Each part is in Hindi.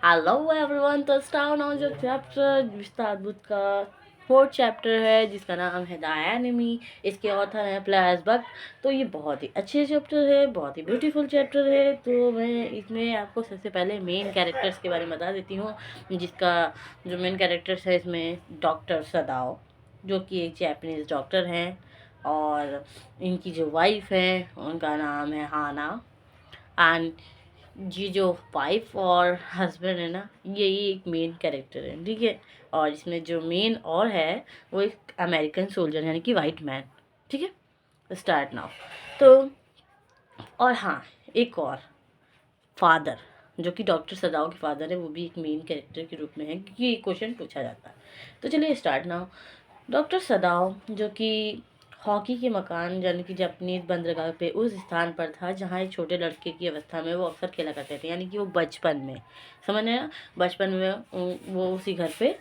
Hello everyone. तो स्टार नाउ जो चैप्टर विस्तार बुक का 4th चैप्टर है जिसका नाम है द एनिमी। इसके ऑथर हैं प्लेयर्स बक। तो ये बहुत ही अच्छे चैप्टर है, बहुत ही ब्यूटीफुल चैप्टर है। तो मैं इसमें आपको सबसे पहले मेन कैरेक्टर्स के बारे में बता देती हूँ। जिसका जो मेन कैरेक्टर्स है इसमें डॉक्टर सदाओ, जो कि एक जैपनीज डॉक्टर हैं, और इनकी जो वाइफ है उनका नाम है हाना। एंड जी जो वाइफ और हस्बैंड है ना, यही एक मेन कैरेक्टर है, ठीक है। और इसमें जो मेन और है वो एक अमेरिकन सोल्जर यानी कि वाइट मैन, ठीक है। Start now. तो और हाँ, एक और फादर जो कि डॉक्टर सदाओ के फादर है, वो भी एक मेन कैरेक्टर के रूप में है क्योंकि ये क्वेश्चन पूछा जाता है। तो चलिए स्टार्ट नाउ। डॉक्टर सदाओ जो कि हॉकी के मकान यानी कि जापानीज बंदरगाह पे उस स्थान पर था जहाँ एक छोटे लड़के की अवस्था में वो अक्सर खेला करते थे, यानी कि वो बचपन में, समझ रहे हैं, बचपन में वो उसी घर पे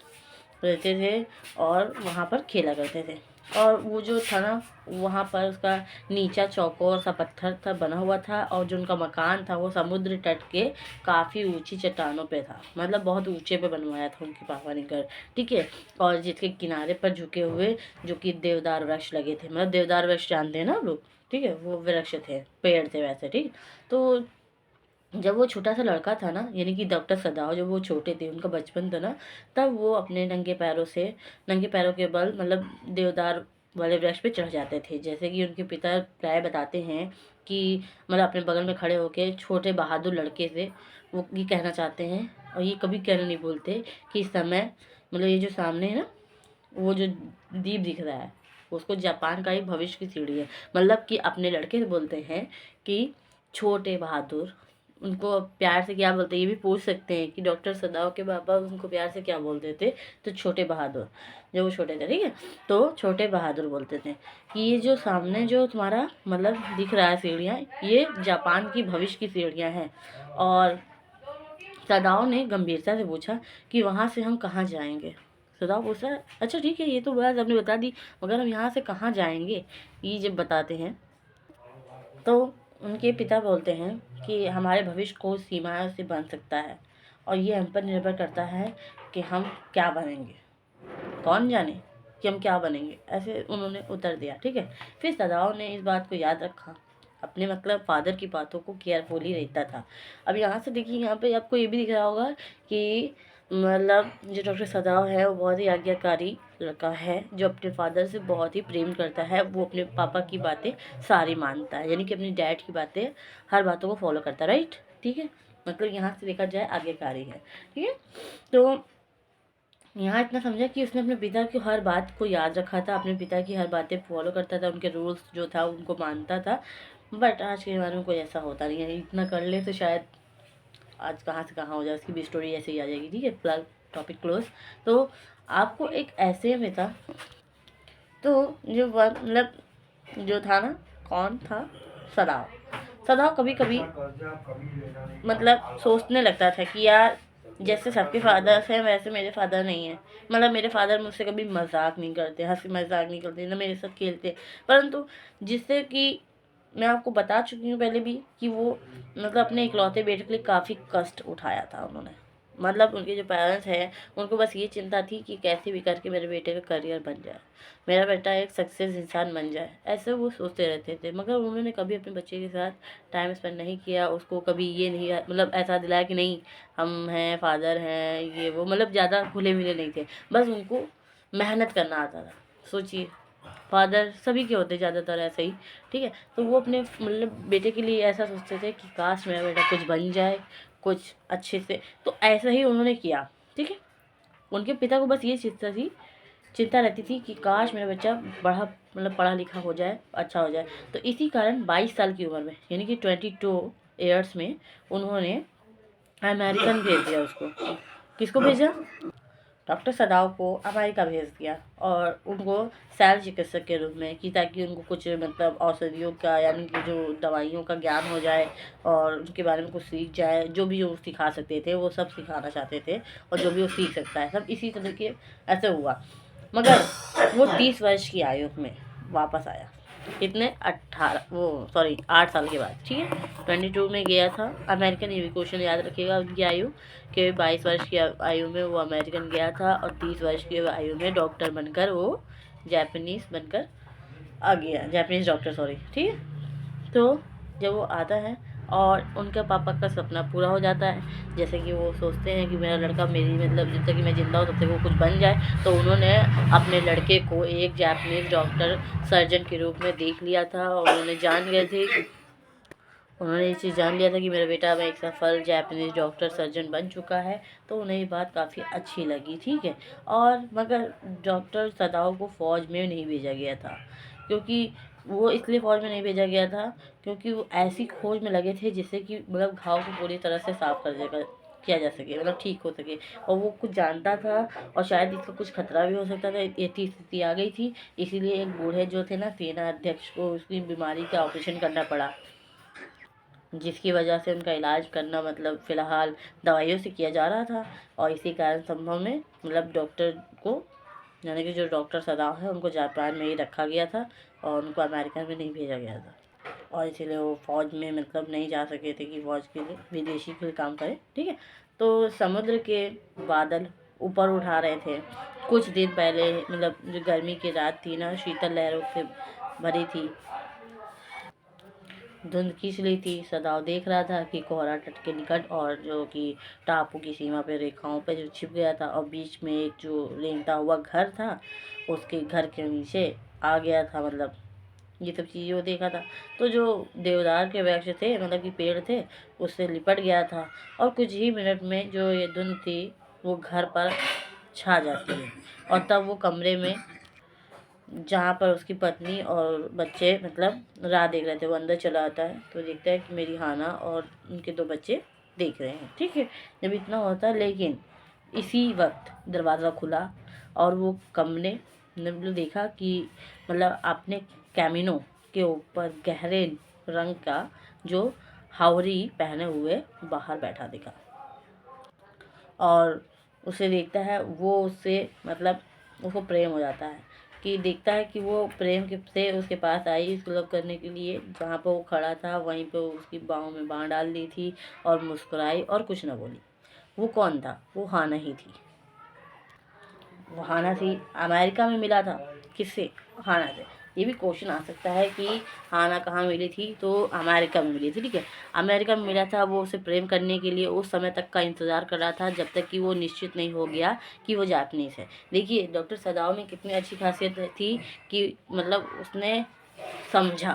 रहते थे और वहाँ पर खेला करते थे। और वो जो था ना, वहाँ पर उसका नीचा चौकोर सा पत्थर था बना हुआ था, और जो उनका मकान था वो समुद्र तट के काफ़ी ऊंची चट्टानों पे था, मतलब बहुत ऊंचे पे बनवाया था उनके पापा ने घर, ठीक है। और जिसके किनारे पर झुके हुए जो कि देवदार वृक्ष लगे थे, मतलब देवदार वृक्ष जानते हैं ना लोग, ठीक है, वो वृक्ष थे, पेड़ थे वैसे, ठीक। तो जब वो छोटा सा लड़का था ना, यानी कि डॉक्टर सदाओ, जब वो छोटे थे, उनका बचपन था ना, तब वो अपने नंगे पैरों के बल मतलब देवदार वाले वृक्ष पे चढ़ जाते थे। जैसे कि उनके पिता प्राय बताते हैं कि मतलब अपने बगल में खड़े होके छोटे बहादुर लड़के से वो ये कहना चाहते हैं, और ये कभी कहना नहीं बोलते, कि इस समय मतलब ये जो सामने है ना, वो जो द्वीप दिख रहा है उसको जापान का ही भविष्य की सीढ़ी है। मतलब कि अपने लड़के से बोलते हैं कि छोटे बहादुर, उनको प्यार से क्या बोलते हैं ये भी पूछ सकते हैं कि डॉक्टर सदाओ के पापा उनको प्यार से क्या बोलते थे। तो छोटे बहादुर, जब वो छोटे थे, ठीक है, तो छोटे बहादुर बोलते थे कि ये जो सामने जो तुम्हारा मतलब दिख रहा है सीढ़ियाँ, ये जापान की भविष्य की सीढ़ियाँ हैं। और सदाओ ने गंभीरता से पूछा कि वहाँ से हम कहाँ जाएंगे। सदाओ पूछा, अच्छा ठीक है, ये तो बात आपने बता दी, मगर हम यहाँ से कहाँ जाएंगे, ये जब बताते हैं तो उनके पिता बोलते हैं कि हमारे भविष्य को सीमाओं से बन सकता है, और ये हम पर निर्भर करता है कि हम क्या बनेंगे, कौन जाने कि हम क्या बनेंगे, ऐसे उन्होंने उत्तर दिया, ठीक है। फिर सदाओ ने इस बात को याद रखा, अपने मतलब फादर की बातों को केयरफुली रहता था। अब यहाँ से देखिए, यहाँ पे आपको ये भी दिख रहा होगा कि मतलब जो डॉक्टर सदाओ है वो बहुत ही आज्ञाकारी लड़का है, जो अपने फादर से बहुत ही प्रेम करता है। वो अपने पापा की बातें सारी मानता है, यानी कि अपनी डैड की बातें, हर बातों को फॉलो करता है, राइट, ठीक है। मतलब यहाँ से देखा जाए आज्ञाकारी है, ठीक है। तो यहाँ इतना समझा कि उसने अपने पिता की हर बात को याद रखा था, अपने पिता की हर बातें फॉलो करता था, उनके रूल्स जो था उनको मानता था। बट आज के ज़माने में कोई ऐसा होता नहीं है, इतना कर ले तो शायद आज कहाँ से कहाँ हो जाए, उसकी भी स्टोरी ऐसे ही आ जाएगी, ठीक है। फिलहाल टॉपिक क्लोज। तो आपको एक ऐसे में था, तो जो मतलब जो था ना, कौन था, सदाव। सदाव कभी कभी मतलब सोचने लगता था कि यार जैसे सबके फादर्स हैं वैसे मेरे फादर नहीं है, मतलब मेरे फादर मुझसे कभी मजाक नहीं करते, हंसी मजाक नहीं करते, ना मेरे साथ खेलते। परंतु जिससे कि मैं आपको बता चुकी हूँ पहले भी कि वो मतलब अपने इकलौते बेटे के लिए काफ़ी कष्ट उठाया था उन्होंने। मतलब उनके जो पेरेंट्स हैं उनको बस ये चिंता थी कि कैसे भी करके मेरे बेटे का करियर बन जाए, मेरा बेटा एक सक्सेस इंसान बन जाए, ऐसे वो सोचते रहते थे। मगर उन्होंने कभी अपने बच्चे के साथ टाइम स्पेंड नहीं किया, उसको कभी ये नहीं मतलब ऐसा दिलाया कि नहीं हम हैं, फादर हैं, ये वो, मतलब ज़्यादा खुले मिले नहीं थे। बस उनको मेहनत करना आता था। सोचिए, फादर सभी के होते ज़्यादातर ऐसे ही, ठीक है। तो वो अपने मतलब बेटे के लिए ऐसा सोचते थे कि काश मेरा बेटा कुछ बन जाए, कुछ अच्छे से। तो ऐसा ही उन्होंने किया, ठीक है। उनके पिता को बस ये चिंता रहती थी कि काश मेरा बच्चा पढ़ा लिखा हो जाए, अच्छा हो जाए। तो इसी कारण 22 साल की उम्र में, यानी कि 22 ईयर्स में, उन्होंने अमेरिकन भेज दिया उसको। किसको भेजा, डॉक्टर सदाव को अमेरिका भेज दिया, और उनको शैल चिकित्सक के रूप में, कि ताकि उनको कुछ मतलब औषधियों का यानी कि जो दवाइयों का ज्ञान हो जाए, और उनके बारे में कुछ सीख जाए, जो भी वो सिखा सकते थे वो सब सिखाना चाहते थे, और जो भी वो सीख सकता है सब इसी तरह के ऐसे हुआ। मगर वो 30 वर्ष की आयु में वापस आया, कितने 8 साल के बाद, ठीक है। 22 में गया था अमेरिकन। ये भी क्वेश्चन याद रखिएगा उनकी आयु कि 22 वर्ष की आयु में वो अमेरिकन गया था और 30 वर्ष की आयु में डॉक्टर बनकर वो जापानीज़ बनकर आ गया, जापानीज़ डॉक्टर, सॉरी, ठीक है। तो जब वो आता है और उनके पापा का सपना पूरा हो जाता है, जैसे कि वो सोचते हैं कि मेरा लड़का मेरी मतलब जब तक मैं ज़िंदा हूँ तब तक वो कुछ बन जाए, तो उन्होंने अपने लड़के को एक जापानीज़ डॉक्टर सर्जन के रूप में देख लिया था और उन्होंने ये चीज़ जान लिया था कि मेरा बेटा अब एक सफल जापानीज़ डॉक्टर सर्जन बन चुका है। तो उन्हें ये बात काफ़ी अच्छी लगी, ठीक है। और मगर डॉक्टर सदाओ को फ़ौज में नहीं भेजा गया था, क्योंकि वो इसलिए फ़ौज में नहीं भेजा गया था क्योंकि वो ऐसी खोज में लगे थे जिससे कि मतलब घाव को पूरी तरह से साफ किया जा सके, मतलब ठीक हो सके। और वो कुछ जानता था और शायद इसका कुछ खतरा भी हो सकता था। ऐसी स्थिति आ गई थी, इसीलिए एक बूढ़े जो थे ना सेना अध्यक्ष को उसकी बीमारी का ऑपरेशन करना पड़ा, जिसकी वजह से उनका इलाज करना मतलब फ़िलहाल दवाइयों से किया जा रहा था। और इसी कारण संभव में मतलब डॉक्टर को, यानी कि जो डॉक्टर सदाव है, उनको जापान में ही रखा गया था और उनको अमेरिका में नहीं भेजा गया था। और इसीलिए वो फ़ौज में मतलब नहीं जा सके थे कि फ़ौज के लिए विदेशी के लिए काम करें, ठीक है। तो समुद्र के बादल ऊपर उठा रहे थे कुछ दिन पहले, मतलब जो गर्मी की रात थी ना, शीतल लहरों से भरी थी, धुंध खींच ली थी। सदाव देख रहा था कि कोहरा तट के निकट और जो कि टापू की सीमा पे रेखाओं पे जो छिप गया था और बीच में एक जो रेंगता हुआ घर था, उसके घर के नीचे आ गया था, मतलब ये सब चीज़ें वो देखा था। तो जो देवदार के वृक्ष थे, मतलब कि पेड़ थे, उससे लिपट गया था और कुछ ही मिनट में जो ये धुंध थी वो घर पर छा जाती है। और तब वो कमरे में जहाँ पर उसकी पत्नी और बच्चे मतलब राह देख रहे थे, वो अंदर चला आता है तो देखता है कि मेरी हाना और उनके 2 बच्चे देख रहे हैं, ठीक है। जब इतना होता है, लेकिन इसी वक्त दरवाज़ा खुला और वो कमरे ने मतलब देखा कि मतलब अपने कैमिनो के ऊपर गहरे रंग का जो हावरी पहने हुए बाहर बैठा दिखा। और उसे देखता है, वो उससे मतलब उसको प्रेम हो जाता है कि देखता है कि वो प्रेम के से उसके पास आई सुलभ करने के लिए। जहाँ पर वो खड़ा था वहीं पे उसकी बाहों में बाँह डाल दी थी और मुस्कुराई और कुछ न बोली। वो कौन था? वो हाना ही थी। वो हाना थी, अमेरिका में मिला था किससे? हाना से। ये भी क्वेश्चन आ सकता है कि हाना कहाँ मिली थी, तो अमेरिका में मिली थी, ठीक है। अमेरिका में मिला था, वो उसे प्रेम करने के लिए उस समय तक का इंतज़ार कर रहा था जब तक कि वो निश्चित नहीं हो गया कि वो जापानीज़ है। देखिए डॉक्टर सदाओ में कितनी अच्छी खासियत थी कि मतलब उसने समझा,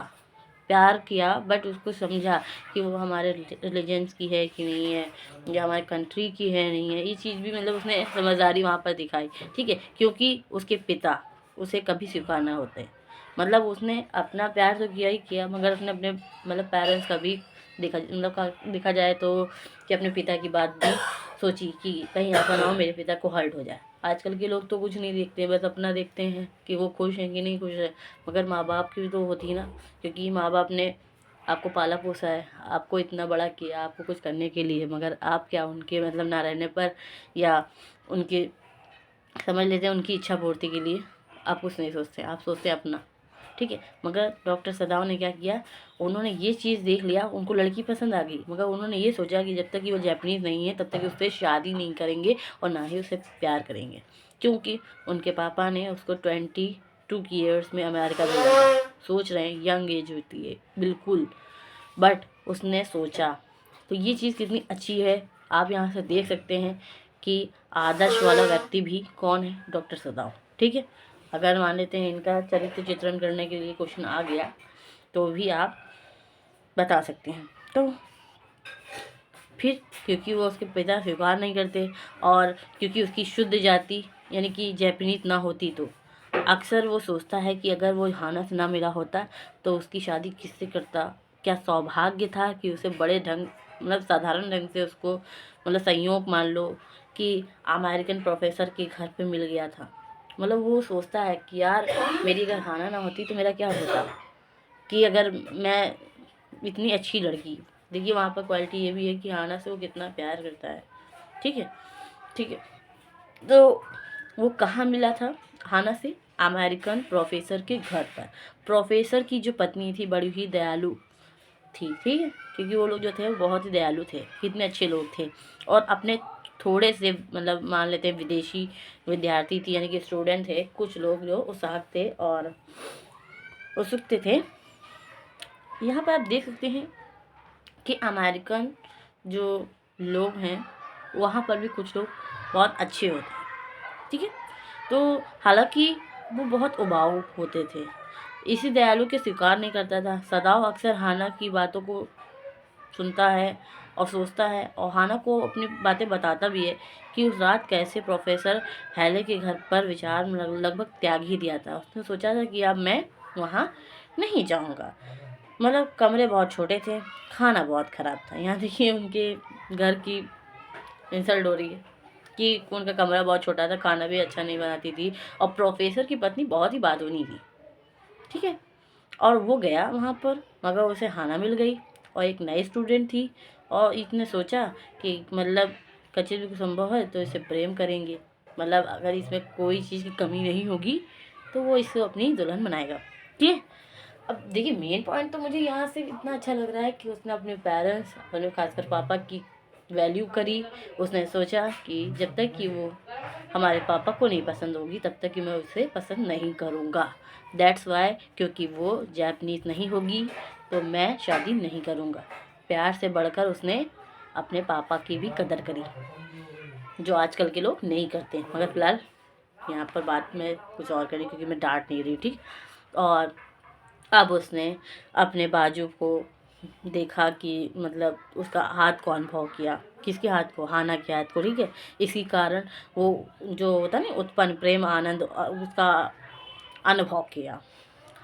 प्यार किया, बट उसको समझा कि वो हमारे रिलीजन्स की है कि नहीं है, या हमारे कंट्री की है नहीं है। ये चीज़ भी मतलब उसने समझदारी वहाँ पर दिखाई, ठीक है, क्योंकि उसके पिता उसे कभी स्वीकार ना होते। मतलब उसने अपना प्यार तो किया ही किया, मगर उसने अपने मतलब पेरेंट्स का भी देखा जाए तो कि अपने पिता की बात भी सोची कि कहीं ऐसा ना हो मेरे पिता को हर्ट हो जाए। आजकल के लोग तो कुछ नहीं देखते, बस अपना देखते हैं कि वो खुश हैं कि नहीं खुश है, मगर माँ बाप की भी तो होती है ना, क्योंकि माँ बाप ने आपको पाला पोसा है, आपको इतना बड़ा किया, आपको कुछ करने के लिए, मगर आप क्या उनके मतलब ना रहने पर या उनके समझ लेते हैं उनकी इच्छा पूर्ति के लिए आप कुछ नहीं सोचते, आप सोचते हैं अपना, ठीक है। मगर डॉक्टर सदाव ने क्या किया, उन्होंने ये चीज़ देख लिया, उनको लड़की पसंद आ गई, मगर उन्होंने ये सोचा कि जब तक कि वो जापानीज़ नहीं है तब तक उससे शादी नहीं करेंगे और ना ही उसे प्यार करेंगे, क्योंकि उनके पापा ने उसको 22 ईयर्स में अमेरिका भेजा था। सोच रहे हैं यंग एज होती है बिल्कुल, बट उसने सोचा। तो ये चीज़ कितनी अच्छी है, आप यहाँ से देख सकते हैं कि आदर्श वाला व्यक्ति भी कौन है, डॉक्टर सदाव, ठीक है। अगर मान लेते हैं इनका चरित्र चित्रण करने के लिए क्वेश्चन आ गया तो भी आप बता सकते हैं। तो फिर क्योंकि वो उसके पिता स्वीकार नहीं करते और क्योंकि उसकी शुद्ध जाति यानी कि जैपनीज ना होती, तो अक्सर वो सोचता है कि अगर वो हाना से ना मिला होता तो उसकी शादी किससे करता। क्या सौभाग्य था कि उसे बड़े ढंग मतलब साधारण ढंग से उसको मतलब संयोग मान लो कि अमेरिकन प्रोफेसर के घर पे मिल गया था। मतलब वो सोचता है कि यार मेरी अगर हाना ना होती तो मेरा क्या होता, कि अगर मैं इतनी अच्छी लड़की, देखिए वहाँ पर क्वालिटी ये भी है कि हाना से वो कितना प्यार करता है, ठीक है, ठीक है। तो वो कहाँ मिला था हाना से? अमेरिकन प्रोफेसर के घर पर। प्रोफेसर की जो पत्नी थी बड़ी ही दयालु थी, ठीक है, क्योंकि वो लोग जो थे वो बहुत ही दयालु थे, कितने अच्छे लोग थे। और अपने थोड़े से मतलब मान लेते हैं विदेशी विद्यार्थी थी, यानी कि स्टूडेंट थे, कुछ लोग जो उत्साह थे और उत्सुक थे। यहाँ पर आप देख सकते हैं कि अमेरिकन जो लोग हैं वहाँ पर भी कुछ लोग बहुत अच्छे होते हैं, ठीक है। तो हालांकि वो बहुत उबाऊ होते थे, इसी दयालु के स्वीकार नहीं करता था। सदाव अक्सर हाना की बातों को सुनता है और सोचता है, और हाना को अपनी बातें बताता भी है कि उस रात कैसे प्रोफेसर हैले के घर पर विचार लगभग त्याग ही दिया था। उसने सोचा था कि अब मैं वहाँ नहीं जाऊँगा। मतलब कमरे बहुत छोटे थे, खाना बहुत ख़राब था। यहाँ देखिए उनके घर की इंसल्ट हो रही है कि उनका कमरा बहुत छोटा था, खाना भी अच्छा नहीं बनाती थी, और प्रोफेसर की पत्नी बहुत ही बातूनी थी, ठीक है। और वो गया वहाँ पर, मगर उसे हाना मिल गई और एक नई स्टूडेंट थी, और इसने सोचा कि मतलब कच्चे भी संभव है तो इसे प्रेम करेंगे, मतलब अगर इसमें कोई चीज़ की कमी नहीं होगी तो वो इसको अपनी दुल्हन बनाएगा, ठीक है। अब देखिए मेन पॉइंट तो मुझे यहाँ से इतना अच्छा लग रहा है कि उसने अपने पेरेंट्स, अपने खासकर पापा की वैल्यू करी। उसने सोचा कि जब तक कि वो हमारे पापा को नहीं पसंद होगी तब तक कि मैं उसे पसंद नहीं करूँगा। दैट्स वाई, क्योंकि वो जापानीज़ नहीं होगी तो मैं शादी नहीं करूँगा। प्यार से बढ़कर उसने अपने पापा की भी कदर करी, जो आजकल के लोग नहीं करते। मगर फ़िलहाल यहाँ पर बात में कुछ और करी क्योंकि मैं डांट नहीं रही, ठीक। और अब उसने अपने बाजू को देखा कि मतलब उसका हाथ को अनुभव किया, किसके हाथ को, हाना के हाथ को, ठीक है। इसी कारण वो जो होता नहीं उत्पन्न प्रेम आनंद उसका अनुभव किया।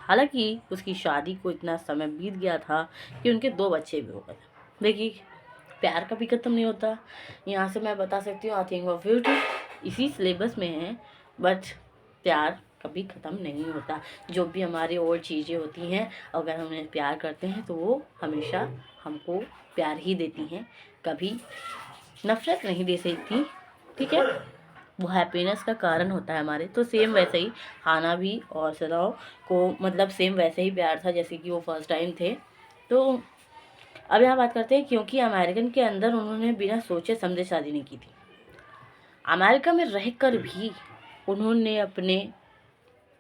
हालांकि उसकी शादी को इतना समय बीत गया था कि उनके 2 बच्चे भी हो गए। देखिए प्यार कभी ख़त्म नहीं होता। यहाँ से मैं बता सकती हूँ आई थिंक ऑफ ब्यूटी इसी सिलेबस में है, बट प्यार कभी ख़त्म नहीं होता। जो भी हमारी और चीज़ें होती हैं अगर हम उन्हें प्यार करते हैं तो वो हमेशा हमको प्यार ही देती हैं, कभी नफ़रत नहीं दे सकती, ठीक है। वो हैप्पीनेस का कारण होता है हमारे। तो सेम वैसे ही हाना भी और सदाओ को मतलब सेम वैसे ही प्यार था जैसे कि वो फर्स्ट टाइम थे। तो अब यहाँ बात करते हैं क्योंकि अमेरिकन के अंदर उन्होंने बिना सोचे समझे शादी नहीं की थी। अमेरिका में रहकर भी उन्होंने अपने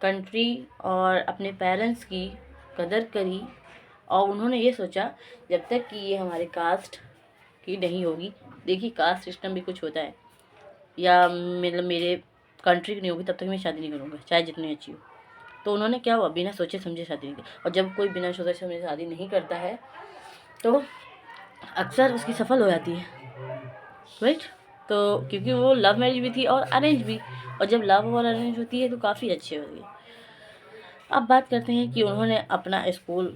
कंट्री और अपने पेरेंट्स की कदर करी, और उन्होंने ये सोचा जब तक कि ये हमारे कास्ट की नहीं होगी। देखिए कास्ट सिस्टम भी कुछ होता है, या मतलब मेरे कंट्री की नहीं होगी तब तक मैं शादी नहीं करूँगा चाहे जितनी अच्छी हो। तो उन्होंने क्या हुआ, बिना सोचे समझे शादी नहीं की। और जब कोई बिना सोचे समझे शादी नहीं करता है तो अक्सर उसकी सफल हो जाती है, राइट। तो क्योंकि वो लव मैरिज भी थी और अरेंज भी, और जब लव और अरेंज होती है तो काफ़ी अच्छी होती है। अब बात करते हैं कि उन्होंने अपना स्कूल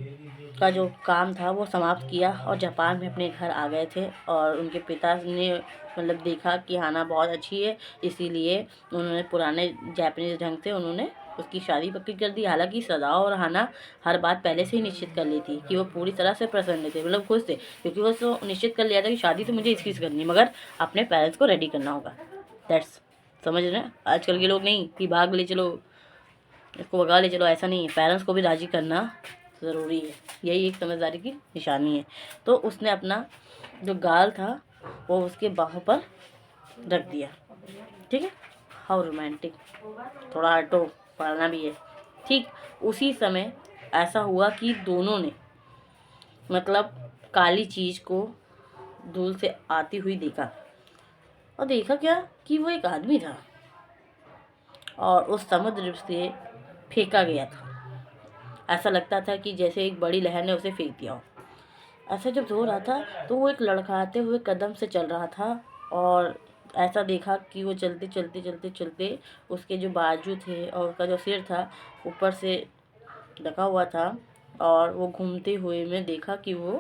का जो काम था वो समाप्त किया और जापान में अपने घर आ गए थे, और उनके पिता ने मतलब देखा कि हाना बहुत अच्छी है, इसीलिए उन्होंने पुराने जापानीज़ ढंग से उन्होंने उसकी शादी पक्की कर दी। हालांकि सदाओ और हाना हर बात पहले से ही निश्चित कर ली थी कि वो पूरी तरह से प्रसन्न थे, मतलब खुश थे, क्योंकि वो तो निश्चित कर लिया था कि शादी तो मुझे इसकी करनी है मगर अपने पेरेंट्स को रेडी करना होगा। दैट्स, समझ रहे हैं। आजकल के लोग नहीं कि भाग ले चलो इसको भगा ले चलो, ऐसा नहीं है, पेरेंट्स को भी राज़ी करना ज़रूरी है, यही एक समझदारी की निशानी है। तो उसने अपना जो गाल था वो उसके बाहों पर रख दिया, ठीक है। हाउ रोमांटिक, थोड़ा हटो, पढ़ना भी है। ठीक उसी समय ऐसा हुआ कि दोनों ने मतलब काली चीज़ को धूल से आती हुई देखा, और देखा क्या कि वो एक आदमी था और उस समुद्र से फेंका गया था। ऐसा लगता था कि जैसे एक बड़ी लहर ने उसे फेंक दिया हो। ऐसा जब हो रहा था तो वो एक लड़खड़ाते हुए कदम से चल रहा था, और ऐसा देखा कि वो चलते चलते चलते चलते उसके जो बाजू थे और उसका जो सिर था ऊपर से ढका हुआ था, और वो घूमते हुए में देखा कि वो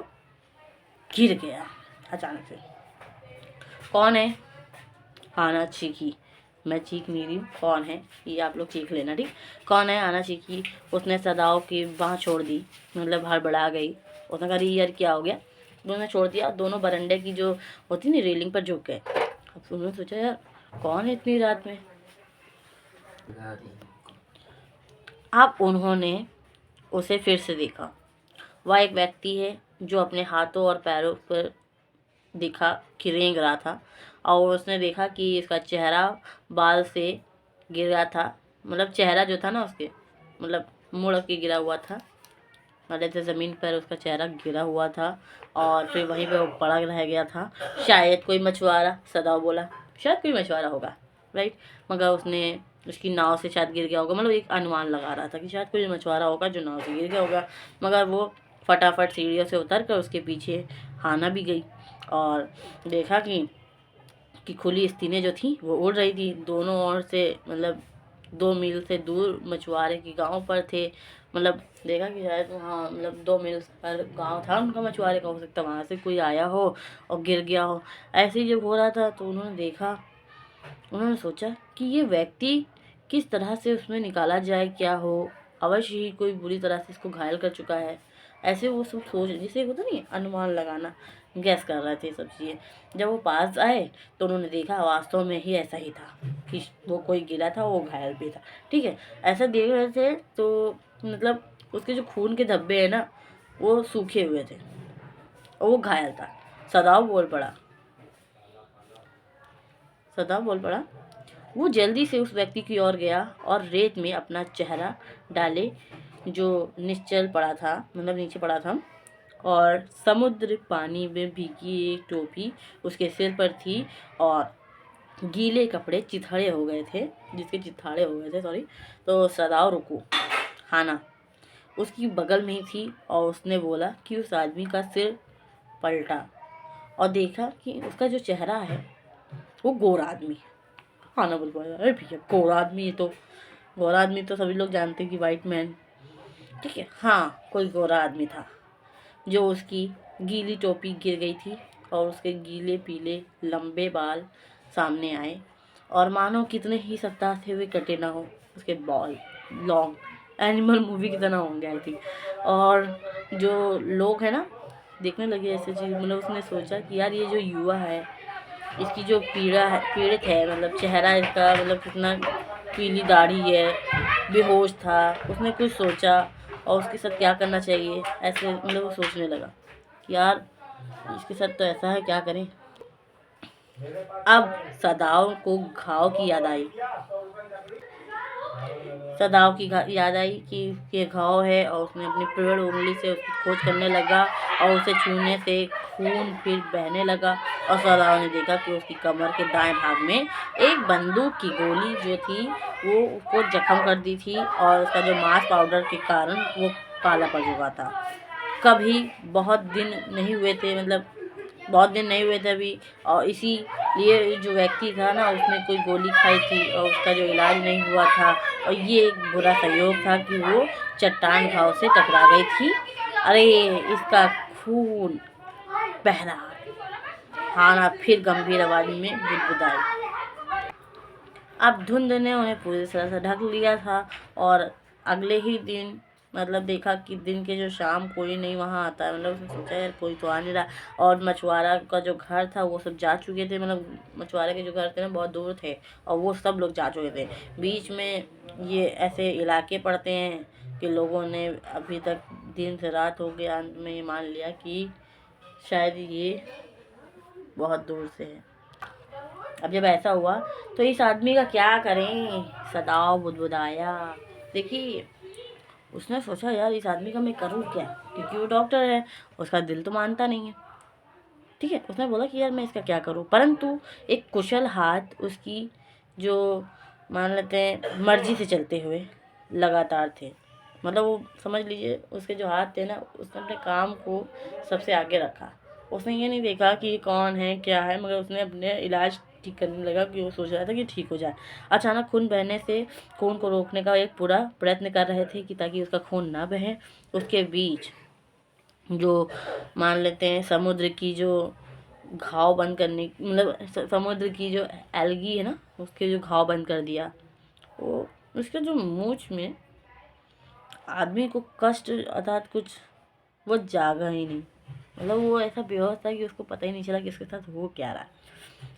गिर गया अचानक से। कौन है? आना चीखी। मैं चीख नहीं रही हूँ, कौन है ये आप लोग चीख लेना, ठीक। कौन है? आना चीखी। उसने सदाओ की बाँह छोड़ दी, मतलब हड़बड़ा गई। उसने कहा यार क्या हो गया, दोनों छोड़ दिया। दोनों बरंडे की जो होती नहीं रेलिंग पर झुक गए। अब उन्होंने सोचा यार कौन है इतनी रात में। अब उन्होंने उसे फिर से देखा। वह एक व्यक्ति है जो अपने हाथों और पैरों पर दिखा कि रेंग रहा था, और उसने देखा कि इसका चेहरा बाल से गिर गया था। मतलब चेहरा जो था ना उसके, मतलब मुड़ के गिरा हुआ था, मतलब से ज़मीन पर उसका चेहरा गिरा हुआ था, और फिर वहीं पे वो पड़ा रह गया था। शायद कोई मछुआरा, सदाव बोला, शायद कोई मछुआरा होगा, राइट। मगर उसने उसकी नाव से शायद गिर गया होगा, मतलब एक अनुमान लगा रहा था कि शायद कोई मछुआरा होगा जो नाव से गिर गया होगा। मगर वो फटाफट सीढ़ियों से उतर कर उसके पीछे हाना भी गई, और देखा कि खुली स्तीनें जो थी वो उड़ रही थी दोनों ओर से, मतलब 2 मील से दूर मछुआरे के गांव पर थे। मतलब देखा कि शायद वहाँ, मतलब 2 मील पर गांव था उनका मछुआरे का, हो सकता है वहाँ से कोई आया हो और गिर गया हो। ऐसे ही जब हो रहा था तो उन्होंने देखा, उन्होंने सोचा कि ये व्यक्ति किस तरह से उसमें निकाला जाए, क्या हो, अवश्य ही कोई बुरी तरह से इसको घायल कर चुका है। ऐसे वो सब सोच, जैसे होता नहीं अनुमान लगाना, गैस कर रहे थे सब चीज़ें। जब वो पास आए तो उन्होंने देखा वास्तव में ही ऐसा ही था कि वो कोई गिरा था, वो घायल भी था। ठीक है, ऐसा देख रहे थे तो मतलब उसके जो खून के धब्बे हैं ना वो सूखे हुए थे, और वो घायल था। सदाव बोल पड़ा, सदाव बोल पड़ा। वो जल्दी से उस व्यक्ति की ओर गया और रेत में अपना चेहरा डाले, जो निश्चल पड़ा था, मतलब नीचे पड़ा था, और समुद्र पानी में भीगी एक टोपी उसके सिर पर थी, और गीले कपड़े चिथड़े हो गए थे, जिसके चिथाड़े हो गए थे, सॉरी। तो सदाव रुको, हाना उसकी बगल में ही थी, और उसने बोला कि उस आदमी का सिर पलटा और देखा कि उसका जो चेहरा है वो गोरा आदमी है। हाना बोल पाया, अरे भैया गोरा आदमी है, तो गोरा आदमी तो सभी लोग जानते हैं कि वाइट मैन, ठीक है। हाँ, कोई गोरा आदमी था जो उसकी गीली टोपी गिर गई थी, और उसके गीले पीले लंबे बाल सामने आए, और मानो कितने ही सप्ताह से वे कटे ना हो, उसके बाल लॉन्ग एनिमल मूवी की तरह होंगे आई थिंक। और जो लोग हैं ना देखने लगे ऐसे चीज़, मतलब उसने सोचा कि यार ये जो युवा है, इसकी जो पीड़ित है, मतलब चेहरा इसका, मतलब कितना पीली दाढ़ी है, बेहोश था। उसने कुछ सोचा और उसके साथ क्या करना चाहिए, ऐसे मतलब वो सोचने लगा कि यार इसके साथ तो ऐसा है, क्या करें। अब सदाव को घाव की याद आई, सदाव की याद आई कि ये घाव है, और उसने अपनी पेड़ उंगली से उसकी खोज करने लगा, और उसे छूने से खून फिर बहने लगा, और सदाव ने देखा कि उसकी कमर के दाएं भाग में एक बंदूक की गोली जो थी वो उसको जख्म कर दी थी, और उसका जो मांस पाउडर के कारण वो काला पड़ चुका था। कभी बहुत दिन नहीं हुए थे, मतलब बहुत दिन नहीं हुए थे अभी, और इसीलिए जो व्यक्ति था ना उसने कोई गोली खाई थी और उसका जो इलाज नहीं हुआ था, और ये एक बुरा संयोग था कि वो चट्टान घाव से टकरा गई थी। अरे इसका खून बह रहा है। हाना फिर गंभीर आवाज में बुदबुदाई। अब धुंध ने उन्हें पूरी तरह से ढक लिया था, और अगले ही दिन मतलब देखा कि दिन के जो शाम कोई नहीं वहाँ आता है, मतलब उसने सोचा यार कोई तो आ नहीं रहा। और मछुआरा का जो घर था वो सब जा चुके थे, मतलब मछुआरे के जो घर थे ना बहुत दूर थे, और वो सब लोग जा चुके थे। बीच में ये ऐसे इलाके पड़ते हैं कि लोगों ने अभी तक दिन से रात हो गया, अंत में ये मान लिया कि शायद ये बहुत दूर से है। अब जब ऐसा हुआ तो इस आदमी का क्या करें, सदाव बुदबुदाया। देखिए उसने सोचा यार इस आदमी का मैं करूँ क्या, क्योंकि वो डॉक्टर है, उसका दिल तो मानता नहीं है। ठीक है, उसने बोला कि यार मैं इसका क्या करूँ, परंतु एक कुशल हाथ उसकी जो मान लेते हैं मर्जी से चलते हुए लगातार थे। मतलब वो समझ लीजिए उसके जो हाथ थे ना, उसने अपने काम को सबसे आगे रखा। उसने ये नहीं देखा कि कौन है क्या है, मगर उसने अपने इलाज ठीक करने लगा, कि वो सोच रहा था कि ठीक हो जाए। अचानक खून बहने से खून को रोकने का एक पूरा प्रयत्न कर रहे थे कि ताकि उसका खून ना बहे। उसके बीच जो मान लेते हैं समुद्र की जो घाव बंद करने, मतलब समुद्र की जो एल्गी है ना उसके जो घाव बंद कर दिया, वो उसके जो मूंछ में आदमी को कष्ट अर्थात कुछ वो जागा ही नहीं, मतलब वो ऐसा बेहोश था कि उसको पता ही नहीं चला कि उसके साथ हो क्या रहा है।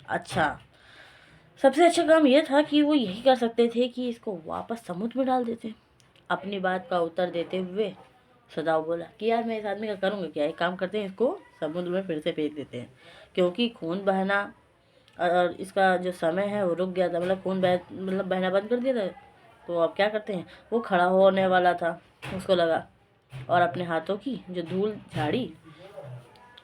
अच्छा, सबसे अच्छा काम यह था कि वो यही कर सकते थे कि इसको वापस समुद्र में डाल देते। अपनी बात का उत्तर देते हुए सदाओ बोला कि यार मैं इस आदमी का करूँगा क्या, एक काम करते हैं, इसको समुद्र में फिर से फेंक देते हैं, क्योंकि खून बहना और इसका जो समय है वो रुक गया था, मतलब खून बहना बंद कर दिया था। तो अब क्या करते हैं, वो खड़ा होने वाला था, उसको लगा, और अपने हाथों की जो धूल झाड़ी,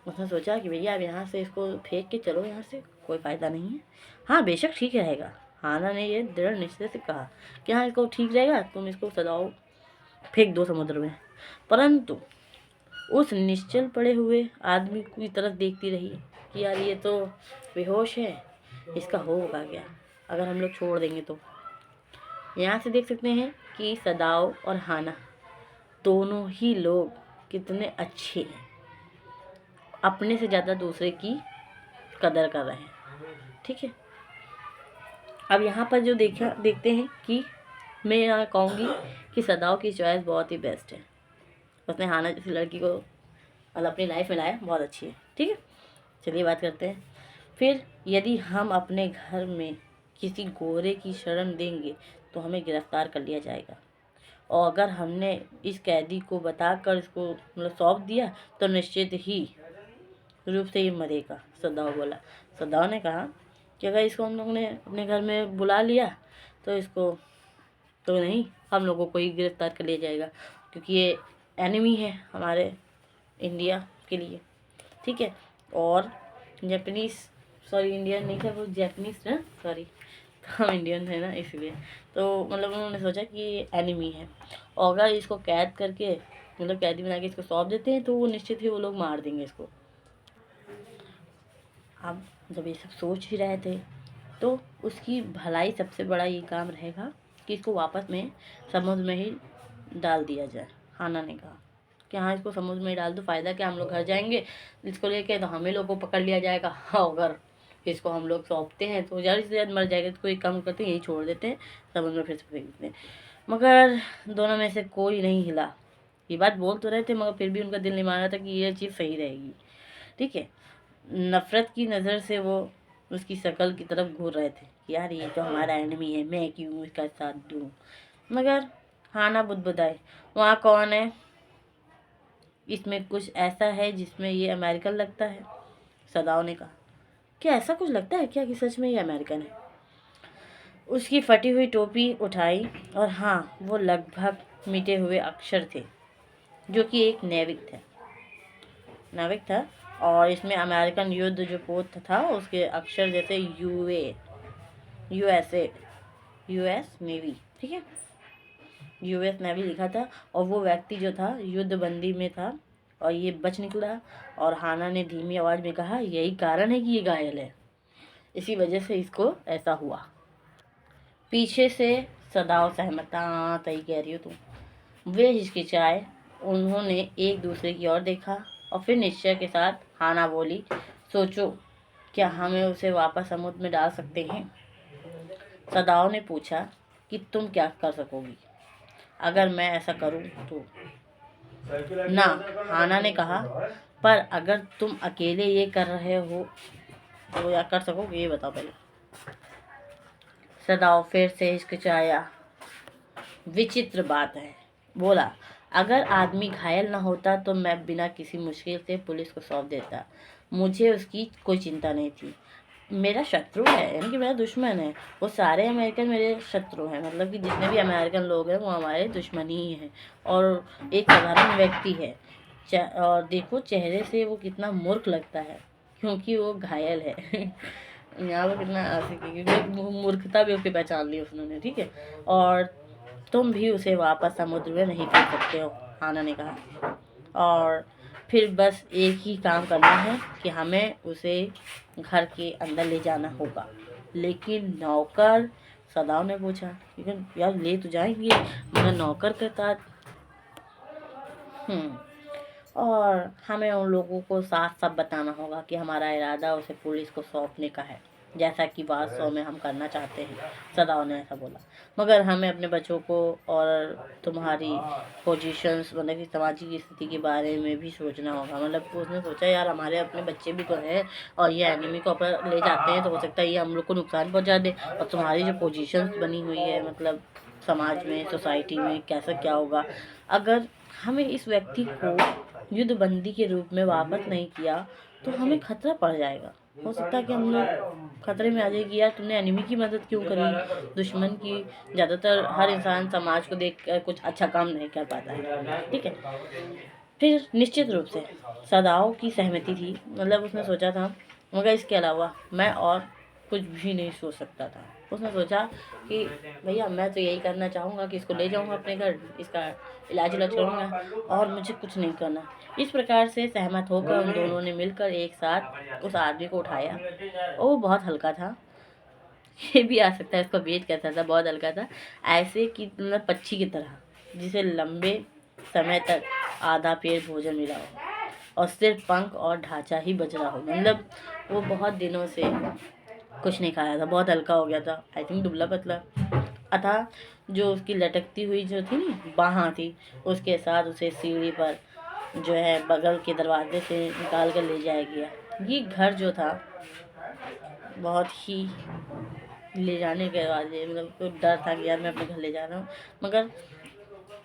उसने सोचा कि भैया अब यहाँ से इसको फेंक के चलो, यहाँ से कोई फ़ायदा नहीं है। हाँ बेशक ठीक रहेगा, हाना ने ये दृढ़ निश्चय से कहा कि हाँ इसको ठीक रहेगा, तुम इसको सदाओ फेंक दो समुद्र में। परंतु उस निश्चल पड़े हुए आदमी की तरफ देखती रही कि यार ये तो बेहोश है, इसका होगा क्या अगर हम लोग छोड़ देंगे तो। यहाँ से देख सकते हैं कि सदाओ और हाना दोनों ही लोग कितने अच्छे हैं, अपने से ज़्यादा दूसरे की कदर कर रहे हैं। ठीक है, अब यहाँ पर जो देखते हैं कि मैं यहाँ कहूँगी कि सदाओ की चॉइस बहुत ही बेस्ट है, उसने हाना जैसी लड़की को अपनी लाइफ में लाया, बहुत अच्छी है। ठीक है, चलिए बात करते हैं। फिर यदि हम अपने घर में किसी गोरे की शरण देंगे तो हमें गिरफ्तार कर लिया जाएगा, और अगर हमने इस कैदी को बताकर इसको मतलब सौंप दिया तो निश्चित ही रूप से ये मरेगा, सदाओ बोला। सदाओ ने कहा कि अगर इसको हम लोग ने अपने घर में बुला लिया तो इसको तो नहीं, हम लोगों को ही गिरफ्तार कर लिया जाएगा, क्योंकि ये एनिमी है हमारे इंडिया के लिए। ठीक है, और जापानीज़, सॉरी इंडियन नहीं था वो, जापानीज़ ना, सॉरी, हम इंडियन है ना इसलिए। तो मतलब उन्होंने सोचा कि ये एनिमी है, और अगर इसको कैद करके मतलब कैदी बना के इसको सौंप देते हैं तो वो निश्चित ही वो लोग मार देंगे इसको। अब जब ये सब सोच ही रहे थे तो उसकी भलाई सबसे बड़ा ये काम रहेगा कि इसको वापस में समुद्र में ही डाल दिया जाए। हाना ने कहा कि हाँ इसको समुद्र में डाल दो, फ़ायदा क्या, हम लोग घर जाएंगे इसको लेके तो हमें लोगों को पकड़ लिया जाएगा, हाँ अगर इसको हम लोग सौंपते हैं तो ज़्यादा से ज़्यादा मर जाएगा, तो एक काम करते हैं यही छोड़ देते हैं, समुद्र में फिर से फेंक देते हैं। मगर दोनों में से कोई नहीं हिला, ये बात बोल तो रहे थे मगर फिर भी उनका दिल नहीं मान रहा था कि ये चीज़ सही रहेगी। ठीक है, नफ़रत की नज़र से वो उसकी शक्ल की तरफ घूर रहे थे कि यार ये तो हमारा एनिमी है, मैं क्यों इसका साथ दूँ। मगर हाना बुदबुदाए, वहाँ कौन है, इसमें कुछ ऐसा है जिसमें ये अमेरिकन लगता है। सदाओ ने कहा क्या ऐसा कुछ लगता है क्या कि सच में ये अमेरिकन है। उसकी फटी हुई टोपी उठाई और हाँ वो लगभग मिटे हुए अक्षर थे, जो कि एक नाविक था, और इसमें अमेरिकन युद्ध जो पोत था उसके अक्षर जैसे यूएस नेवी। ठीक है, यूएस नेवी लिखा था, और वो व्यक्ति जो था युद्ध बंदी में था और ये बच निकला। और हाना ने धीमी आवाज़ में कहा यही कारण है कि ये घायल है, इसी वजह से इसको ऐसा हुआ। पीछे से सदाओ सहमत, हाँ सही कह रही हो तुम। वे हिचकिचाए, उन्होंने एक दूसरे की ओर देखा और फिर निश्चय के साथ हाना बोली सोचो क्या हमें उसे वापस समुद्र में डाल सकते हैं। सदाओ ने पूछा कि तुम क्या कर सकोगी अगर मैं ऐसा करूं तो। ना, हाना ने कहा, पर अगर तुम अकेले ये कर रहे हो तो या कर सकोगे ये बताओ पहले। सदाओ फिर से हिचकिचाया, विचित्र बात है, बोला अगर आदमी घायल न होता तो मैं बिना किसी मुश्किल से पुलिस को सौंप देता, मुझे उसकी कोई चिंता नहीं थी। मेरा शत्रु है, यानी कि मेरा दुश्मन है, वो सारे अमेरिकन मेरे शत्रु हैं, मतलब कि जितने भी अमेरिकन लोग हैं वो हमारे दुश्मन ही हैं, और एक साधारण व्यक्ति है। और देखो चेहरे से वो कितना मूर्ख लगता है क्योंकि वो घायल है यहाँ पर कितना आशिक है क्योंकि मूर्खता भी उसकी पहचान ली उसने। ठीक है, और तुम भी उसे वापस समुद्र में नहीं फेंक सकते हो, हाना ने कहा, और फिर बस एक ही काम करना है कि हमें उसे घर के अंदर ले जाना होगा। लेकिन नौकर, सदाओ ने पूछा, लेकिन यार ले तो जाएंगे मगर नौकर के साथ। और हमें उन लोगों को साफ साफ बताना होगा कि हमारा इरादा उसे पुलिस को सौंपने का है, जैसा कि वास्तव में हम करना चाहते हैं, सदाओ ने ऐसा बोला। मगर हमें अपने बच्चों को और तुम्हारी पोजीशंस मतलब कि सामाजिक स्थिति के बारे में भी सोचना होगा। मतलब उसने सोचा यार हमारे अपने बच्चे भी तो हैं और ये एनिमी को ऊपर ले जाते हैं तो हो सकता है ये हम लोग को नुकसान पहुंचा दे, और तुम्हारी जो पोजीशंस बनी हुई है मतलब समाज में, सोसाइटी में कैसा क्या होगा। अगर हमें इस व्यक्ति को युद्धबंदी के रूप में वापस नहीं किया तो हमें खतरा पड़ जाएगा। हो सकता है कि हम लोग खतरे में आ जाए कि यार तुमने एनिमी की मदद क्यों करी, दुश्मन की। ज़्यादातर हर इंसान समाज को देख कर कुछ अच्छा काम नहीं कर पाता है, ठीक है। फिर निश्चित रूप से सदाओं की सहमति थी, मतलब उसने सोचा था, मगर इसके अलावा मैं और कुछ भी नहीं सोच सकता था। उसने सोचा कि भैया मैं तो यही करना चाहूँगा कि इसको ले जाऊँगा अपने घर, इसका इलाज करूँगा और मुझे कुछ नहीं करना। इस प्रकार से सहमत होकर उन दोनों ने मिलकर एक साथ उस आदमी को उठाया और वो बहुत हल्का था। ये भी आ सकता है इसका वेट कैसा था, बहुत हल्का था, ऐसे कि मतलब पक्षी की तरह जिसे लंबे समय तक आधा पेट भोजन मिला हो और सिर्फ पंख और ढांचा ही बच रहा हो। मतलब वो बहुत दिनों से कुछ नहीं खाया था, बहुत हल्का हो गया था, आई थिंक दुबला पतला। अतः जो उसकी लटकती हुई जो थी नी बाहाँ थी, उसके साथ उसे सीढ़ी पर जो है बगल के दरवाजे से निकाल कर ले जाया गया। ये घर जो था बहुत ही ले जाने के बाद मतलब तो डर था कि यार मैं अपने घर ले जा रहा हूँ, मगर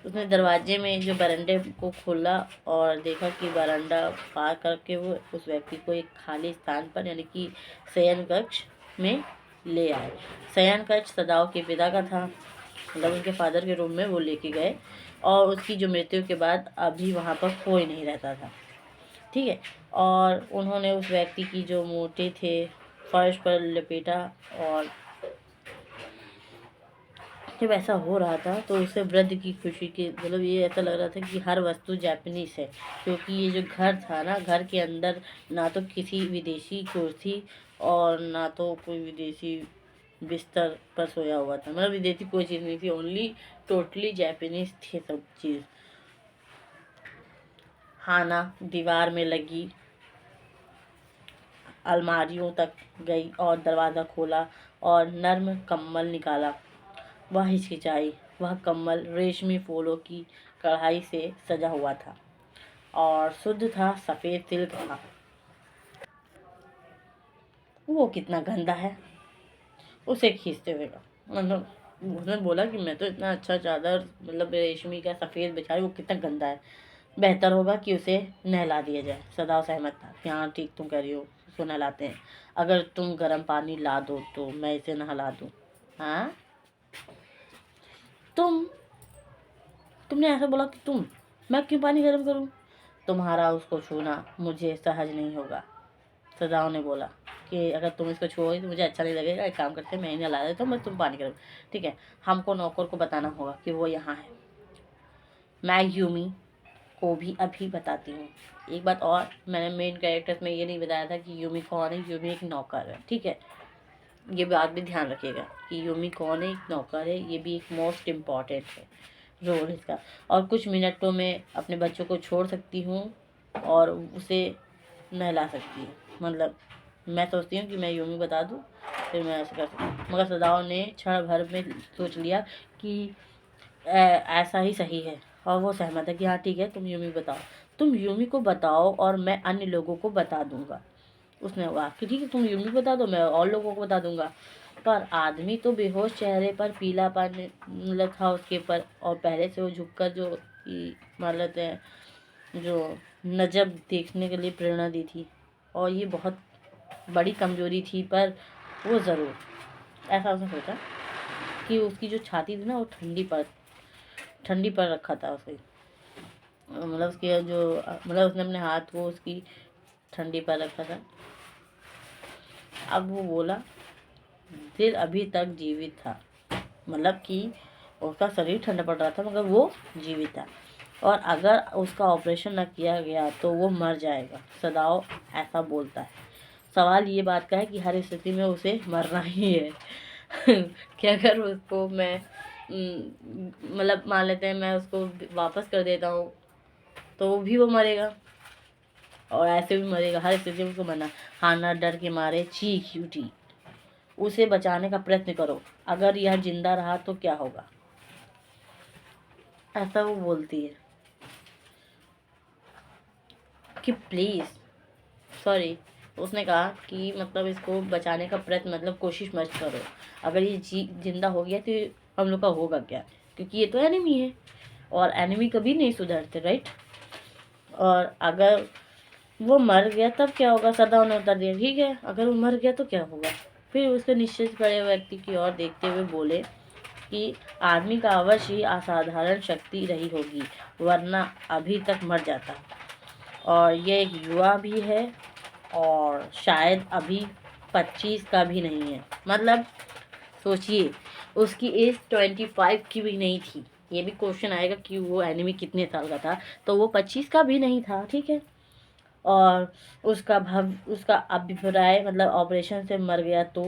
उसने दरवाजे में जो बरामदे को खोला और देखा कि बरामदा पार करके वो उस व्यक्ति को एक खाली स्थान पर यानी कि शयन कक्ष में ले आए। शयन कक्ष सदाओं के पिता का था, मतलब उनके फादर के रूम में वो लेके गए और उसकी जो मृत्यु के बाद अभी वहाँ पर कोई नहीं रहता था, ठीक है। और उन्होंने उस व्यक्ति की जो मोटे थे फर्श पर लपेटा और जब ऐसा हो रहा था तो उसे वृद्ध की खुशी के मतलब ये ऐसा लग रहा था कि हर वस्तु जापानीज है, क्योंकि ये जो घर था ना, घर के अंदर ना तो किसी विदेशी कुर्सी और ना तो कोई विदेशी बिस्तर पर सोया हुआ था, मतलब विदेशी कोई चीज़ नहीं थी, ओनली टोटली जापानीज थे सब चीज़। खाना दीवार में लगी अलमारियों तक गई और दरवाज़ा खोला और नर्म कम्बल निकाला। वह हिचकिचाई। वह कम्बल रेशमी फूलों की कढ़ाई से सजा हुआ था और शुद्ध था, सफ़ेद सिल्क था। वो कितना गंदा है, उसे खींचते हुए कहा। मतलब उसने बोला कि मैं तो इतना अच्छा चादर मतलब रेशमी का सफ़ेद बिछाई, वो कितना गंदा है, बेहतर होगा कि उसे नहला दिया जाए। सदाओ सहमत था कि हाँ ठीक तुम कह रही हो, उसको नहलाते हैं। अगर तुम गर्म पानी ला दो तो मैं इसे नहला दूँ। हाँ तुमने ऐसा बोला कि मैं क्यों पानी गर्म करूं? तुम्हारा उसको छूना मुझे सहज नहीं होगा। सदाओं ने बोला कि अगर तुम इसको छुओगे तो मुझे अच्छा नहीं लगेगा। एक काम करते हैं, मैं ही नहला देता हूँ, मैं तुम पानी गर्म, ठीक है। हमको नौकर को बताना होगा कि वो यहाँ है। मैं यूमी को भी अभी बताती हूँ। एक बात और, मैंने मेन कैरेक्टर्स में ये नहीं बताया था कि यूमी कौन है। यूमी एक नौकर है, ठीक है। ये बात भी ध्यान रखिएगा कि यूमी कौन है, एक नौकर है, ये भी एक मोस्ट इम्पॉर्टेंट है रोल इसका। और कुछ मिनटों में अपने बच्चों को छोड़ सकती हूँ और उसे नहला सकती हूँ। मतलब मैं सोचती हूँ कि मैं यूमी बता दूँ, फिर मैं ऐसा कर सकती हूँ। मगर सदाओं ने क्षण भर में सोच लिया कि ऐसा ही सही है और वो सहमत है कि हाँ ठीक है, तुम यूमी बताओ, तुम यूमी को बताओ और मैं अन्य लोगों को बता दूंगा। उसने कहा कि ठीक है, तुम यूमी बता दो, मैं और लोगों को बता दूंगा। पर आदमी तो बेहोश, चेहरे पर पीलापन मतलब था उसके पर, और पहले से वो झुककर जो मान लेते हैं जो नजब देखने के लिए प्रेरणा दी थी, और ये बहुत बड़ी कमजोरी थी। पर वो ज़रूर ऐसा उसने सोचा कि उसकी जो छाती थी ना वो ठंडी पर रखा था उसने, मतलब उसके जो मतलब उसने अपने हाथ को उसकी ठंडी पर रखा था। अब वो बोला दिल अभी तक जीवित था, मतलब कि उसका शरीर ठंडा पड़ रहा था मगर वो जीवित था, और अगर उसका ऑपरेशन न किया गया तो वो मर जाएगा। सदाओ ऐसा बोलता है। सवाल ये बात का है कि हर स्थिति में उसे मरना ही है कि अगर उसको मैं मतलब मान लेते हैं मैं उसको वापस कर देता हूँ तो भी वो मरेगा और ऐसे भी मरेगा, हर स्थिति में उसको मरना। हाना डर के मारे चीख उठी। उसे बचाने का प्रयत्न करो, अगर यह जिंदा रहा तो क्या होगा, ऐसा वो बोलती है कि प्लीज़ सॉरी। उसने कहा कि मतलब इसको बचाने का प्रयत्न मतलब कोशिश मत करो, अगर ये जिंदा हो गया तो हम लोग का होगा क्या, क्योंकि ये तो एनिमी है और एनिमी कभी नहीं सुधरते, राइट। और अगर वो मर गया तब क्या होगा, सदा ने उत्तर दिया, ठीक है अगर वो मर गया तो क्या होगा। फिर उसके निश्चित खड़े व्यक्ति की ओर देखते हुए बोले कि आदमी का अवश्य ही असाधारण शक्ति रही होगी, वरना अभी तक मर जाता। और ये एक युवा भी है और शायद अभी 25 का भी नहीं है। मतलब सोचिए, उसकी एज 25 की भी नहीं थी। ये भी क्वेश्चन आएगा कि वो एनिमी कितने साल का था, तो वो 25 का भी नहीं था, ठीक है। और उसका अभिप्राय मतलब ऑपरेशन से मर गया तो,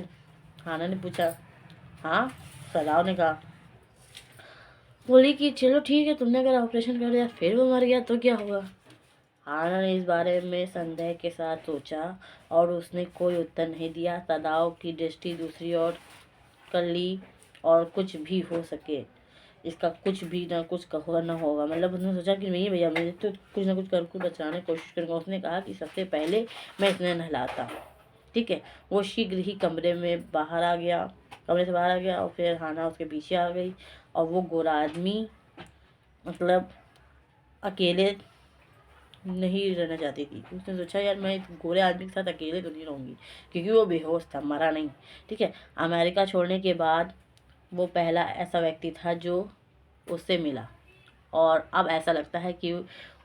हाना ने पूछा। हाँ, सदाव ने कहा। बोली कि चलो ठीक है, तुमने अगर ऑपरेशन कर दिया फिर वो मर गया तो क्या होगा। हाना ने इस बारे में संदेह के साथ सोचा और उसने कोई उत्तर नहीं दिया। सदाव की दृष्टि दूसरी ओर कर ली और कुछ भी हो सके इसका कुछ भी ना कुछ करना होगा। मतलब उसने सोचा कि नहीं भैया, मैं तो कुछ ना कुछ कर बचाने की कोशिश करूँगा। उसने कहा कि सबसे पहले मैं इसे नहलाता, ठीक है। वो शीघ्र ही कमरे से बाहर आ गया और फिर हाना उसके पीछे आ गई। और वो गोरा आदमी मतलब अकेले नहीं रहना चाहती थी। उसने सोचा यार मैं गोरे आदमी के साथ अकेले तो नहीं रहूँगी, क्योंकि वो बेहोश था, मरा नहीं, ठीक है। अमेरिका छोड़ने के बाद वो पहला ऐसा व्यक्ति था जो उससे मिला और अब ऐसा लगता है कि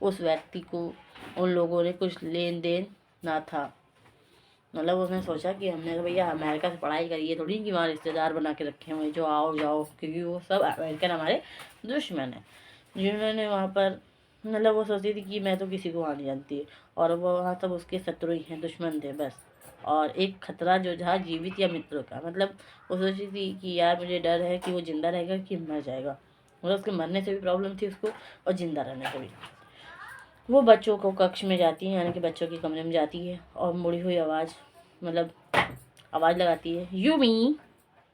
उस व्यक्ति को उन लोगों ने कुछ लेन देन ना था। मतलब उसने सोचा कि हमने तो भैया अमेरिका से पढ़ाई करी है, थोड़ी कि वहाँ रिश्तेदार बना के रखे हुए जो आओ जाओ, क्योंकि वो सब अमेरिकन हमारे दुश्मन है जिन्होंने वहाँ पर, मतलब वो सोचती थी कि मैं तो किसी को वहाँ नहीं जानती और वो वहाँ सब उसके शत्रु ही हैं, दुश्मन थे बस। और एक खतरा जो था जीवित या मित्रों का, मतलब वो सोचती थी कि यार मुझे डर है कि वो जिंदा रहेगा कि मर जाएगा। मतलब उसके मरने से भी प्रॉब्लम थी उसको और जिंदा रहने से भी। वो बच्चों को कक्ष में जाती है, यानी कि बच्चों के कमरे में जाती है और मुड़ी हुई आवाज़ मतलब आवाज़ लगाती है, यूमी।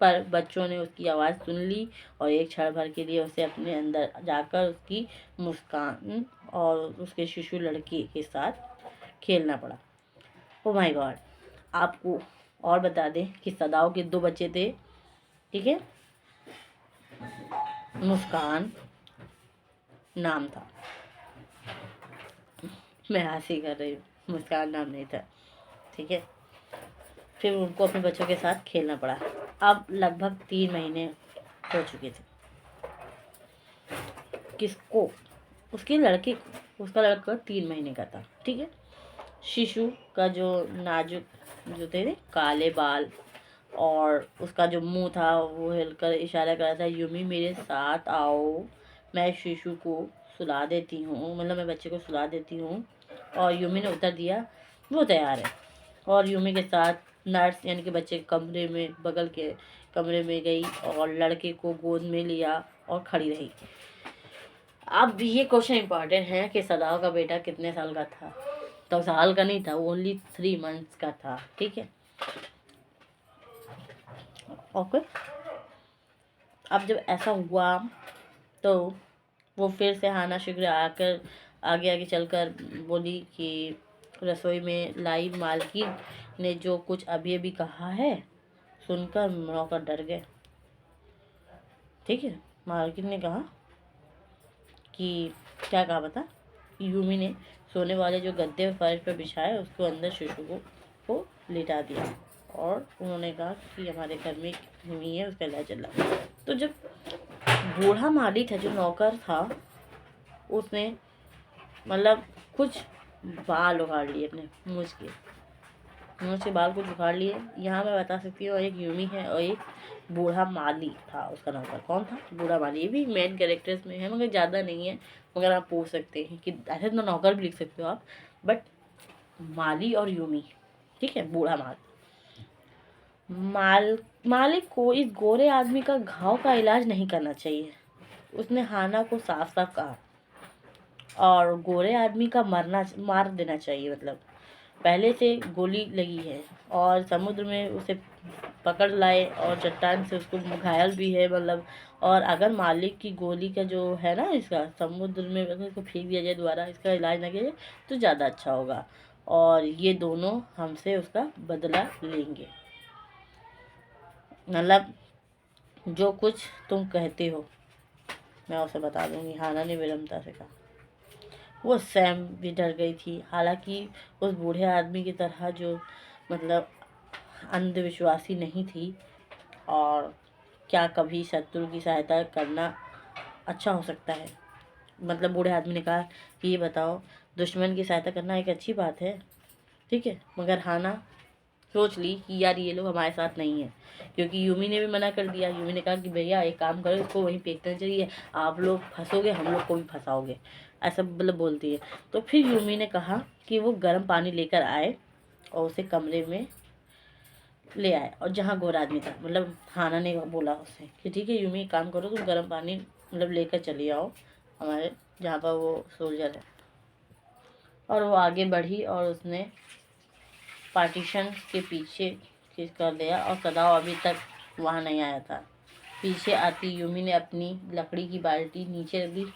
पर बच्चों ने उसकी आवाज़ सुन ली और एक क्षण भर के लिए उसे अपने अंदर जाकर उसकी मुस्कान और उसके शिशु लड़के के साथ खेलना पड़ा। Oh my God. आपको और बता दें कि सदाओं के 2 बच्चे थे, ठीक है। मुस्कान नाम था, मैं हंसी कर रही हूँ, मुस्कान नाम नहीं था, ठीक है। फिर उनको अपने बच्चों के साथ खेलना पड़ा। अब लगभग 3 महीने हो चुके थे। किसको? उसके लड़के को। उसका लड़का 3 महीने का था, ठीक है। शिशु का जो नाजुक जो थे काले बाल और उसका जो मुंह था वो हिलकर इशारा कर रहा था, यूमी मेरे साथ आओ, मैं शिशु को सुला देती हूँ, मतलब मैं बच्चे को सुला देती हूँ। और यूमी ने उत्तर दिया वो तैयार है। और यूमी के साथ नर्स यानी कि बच्चे के बगल के कमरे में गई और लड़के को गोद में लिया और खड़ी रही। अब ये क्वेश्चन इम्पॉर्टेंट है कि सदाव का बेटा कितने साल का था। तो साल का नहीं था, ओनली 3 मंथ्स का था, ठीक है। ओके। अब जब ऐसा हुआ तो वो फिर से हाना शीघ्र आकर आगे आगे चलकर बोली कि रसोई में लाई मालकिन ने जो कुछ अभी अभी कहा है सुनकर नौकर डर गए, ठीक है। मालकिन ने कहा कि क्या कहा बता। यूमी ने सोने वाले जो गद्दे फर्श पर बिछाए उसको अंदर शिशु को लिटा दिया और उन्होंने कहा कि हमारे घर में यूमी है, उसका इलाज चल रहा है। तो जब बूढ़ा माली था जो नौकर था उसने मतलब कुछ बाल उखाड़ लिए अपने मुँह के बाल कुछ उखाड़ लिए। यहाँ मैं बता सकती हूँ एक यूमी है और एक बूढ़ा माली था उसका नौकर। कौन था? बूढ़ा माली। ये भी मेन कैरेक्टर्स में है मगर ज़्यादा नहीं है, मगर आप पूछ सकते हैं कि ऐसे तो नौकर भी लिख सकते हो आप, बट माली और यूमी, ठीक है। बूढ़ा मालिक को इस गोरे आदमी का घाव का इलाज नहीं करना चाहिए, उसने हाना को साफ साफ कहा। और गोरे आदमी का मार देना चाहिए, मतलब पहले से गोली लगी है और समुद्र में उसे पकड़ लाए और चट्टान से उसको घायल भी है, मतलब। और अगर मालिक की गोली का जो है ना इसका समुद्र में अगर इसको फेंक दिया जाए दोबारा, इसका इलाज ना किया जाए तो ज़्यादा अच्छा होगा और ये दोनों हमसे उसका बदला लेंगे। मतलब जो कुछ तुम कहते हो मैं उसे बता दूंगी, हाना ने विनम्रता से कहा। वो सैम भी डर गई थी। हालांकि उस बूढ़े आदमी की तरह जो मतलब अंधविश्वासी नहीं थी, और क्या कभी शत्रु की सहायता करना अच्छा हो सकता है? मतलब बूढ़े आदमी ने कहा कि ये बताओ, दुश्मन की सहायता करना एक अच्छी बात है, ठीक है, मगर हाना सोच ली कि यार ये लोग हमारे साथ नहीं है, क्योंकि यूमी ने भी मना कर दिया। यूमी ने कहा कि भैया एक काम करो, इसको वहीं फेंक देना चाहिए, आप लोग फंसोगे, हम लोग को भी फंसाओगे, ऐसा मतलब बोलती है। तो फिर यूमी ने कहा कि वो गर्म पानी लेकर आए और उसे कमरे में ले आए, और जहाँ गोरा आदमी था, मतलब हाना ने बोला उसे कि ठीक है यूमी, एक काम करो, तुम गर्म पानी मतलब लेकर चली आओ हमारे जहाँ पर वो सोल्जर है। और वो आगे बढ़ी और उसने पार्टीशन के पीछे खींच कर दिया, और सदाव अभी तक वहाँ नहीं आया था। पीछे आती यूमी ने अपनी लकड़ी की बाल्टी नीचे रख दी।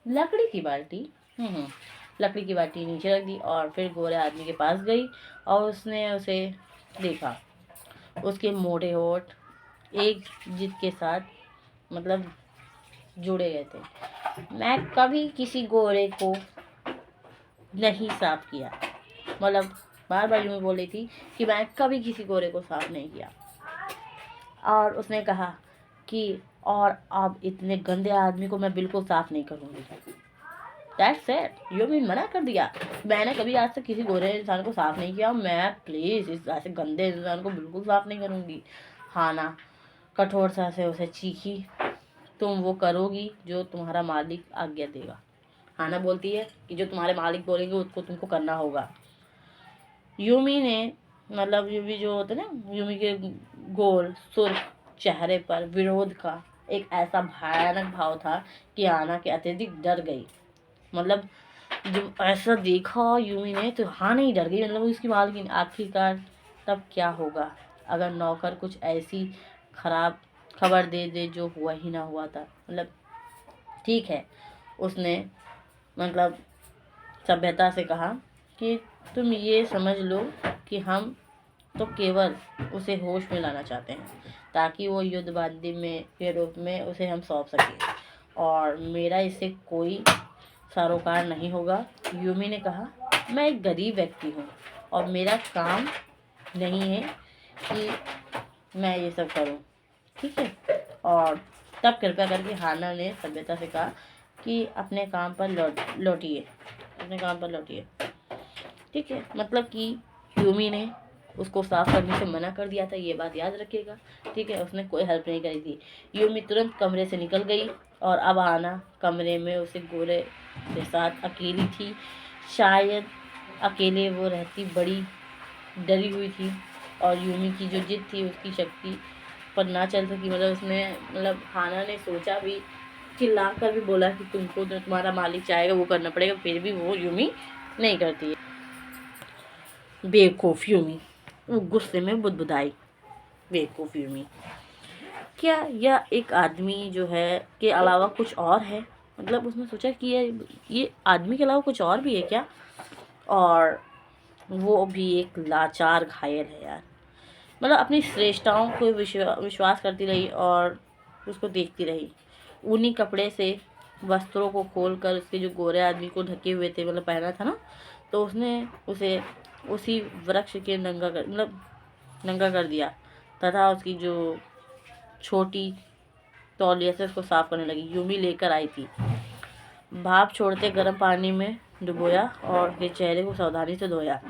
लकड़ी की बाल्टी लकड़ी की बाल्टी नीचे रख दी और फिर गोरे आदमी के पास गई और उसने उसे देखा। उसके मोटे होठ एक जिद के साथ मतलब जुड़े गए थे। मैं कभी किसी गोरे को नहीं साफ किया, मतलब बार बार यूं बोल रही थी कि मैं कभी किसी गोरे को साफ नहीं किया। और उसने कहा कि और अब इतने गंदे आदमी को मैं बिल्कुल साफ नहीं करूँगी। दैट्स इट, यूमी मना कर दिया। मैंने कभी आज तक किसी गोरे इंसान को साफ नहीं किया, मैं प्लीज इस ऐसे गंदे इंसान को बिल्कुल साफ नहीं करूँगी। हाना कठोरता से उसे चीखी, तुम वो करोगी जो तुम्हारा मालिक आज्ञा देगा। हाना बोलती है कि जो तुम्हारे मालिक बोलेंगे उसको तुमको करना होगा। यूमी ने मतलब यूमी जो होते ना, यूमी के गोल सुर्ख चेहरे पर विरोध का एक ऐसा भयानक भाव था कि आना के अत्यधिक डर गई। मतलब जब ऐसा देखा यूमी ने तो हाँ नहीं डर गई, मतलब उसकी मालकिन। आखिरकार तब क्या होगा अगर नौकर कुछ ऐसी खराब खबर दे दे जो हुआ ही ना हुआ था। मतलब ठीक है, उसने मतलब सभ्यता से कहा कि तुम ये समझ लो कि हम तो केवल उसे होश में लाना चाहते हैं ताकि वो युद्धबंदी में के रूप में उसे हम सौंप सकें, और मेरा इससे कोई सरोकार नहीं होगा। यूमी ने कहा, मैं एक गरीब व्यक्ति हूँ और मेरा काम नहीं है कि मैं ये सब करूँ, ठीक है। और तब कृपया करके हाना ने सभ्यता से कहा कि अपने काम पर लौटिए, अपने काम पर लौटिए, ठीक है। मतलब कि यूमी ने उसको साफ करने से मना कर दिया था, ये बात याद रखिएगा, ठीक है। उसने कोई हेल्प नहीं करी थी। यूमी तुरंत कमरे से निकल गई और अब आना कमरे में उसे गोरे के साथ अकेली थी। शायद अकेले वो रहती बड़ी डरी हुई थी, और यूमी की जो जिद थी उसकी शक्ति पर ना चल सकी। मतलब उसने मतलब हाना ने सोचा भी, चिल्ला कर भी बोला कि तुमको जो तुम्हारा मालिक चाहेगा वो करना पड़ेगा, फिर भी वो यूमी नहीं करती है। बेवकूफ़ यूमी, वो गुस्से में बुदबुदाई। बेवकूफ़ यूमी, क्या यह एक आदमी जो है के अलावा कुछ और है? मतलब उसने सोचा कि ये आदमी के अलावा कुछ और भी है क्या? और वो भी एक लाचार घायल है यार। मतलब अपनी श्रेष्ठताओं को विश्वास करती रही और उसको देखती रही। ऊनी कपड़े से वस्त्रों को खोलकर उसके जो गोरे आदमी को ढके हुए थे, मतलब पहना था ना, तो उसने उसे उसी वृक्ष के नंगा कर दिया तथा उसकी जो छोटी तौलिया से उसको साफ करने लगी। यूमी लेकर आई थी। भाप छोड़ते गर्म पानी में डुबोया और उसके चेहरे को सावधानी से धोया,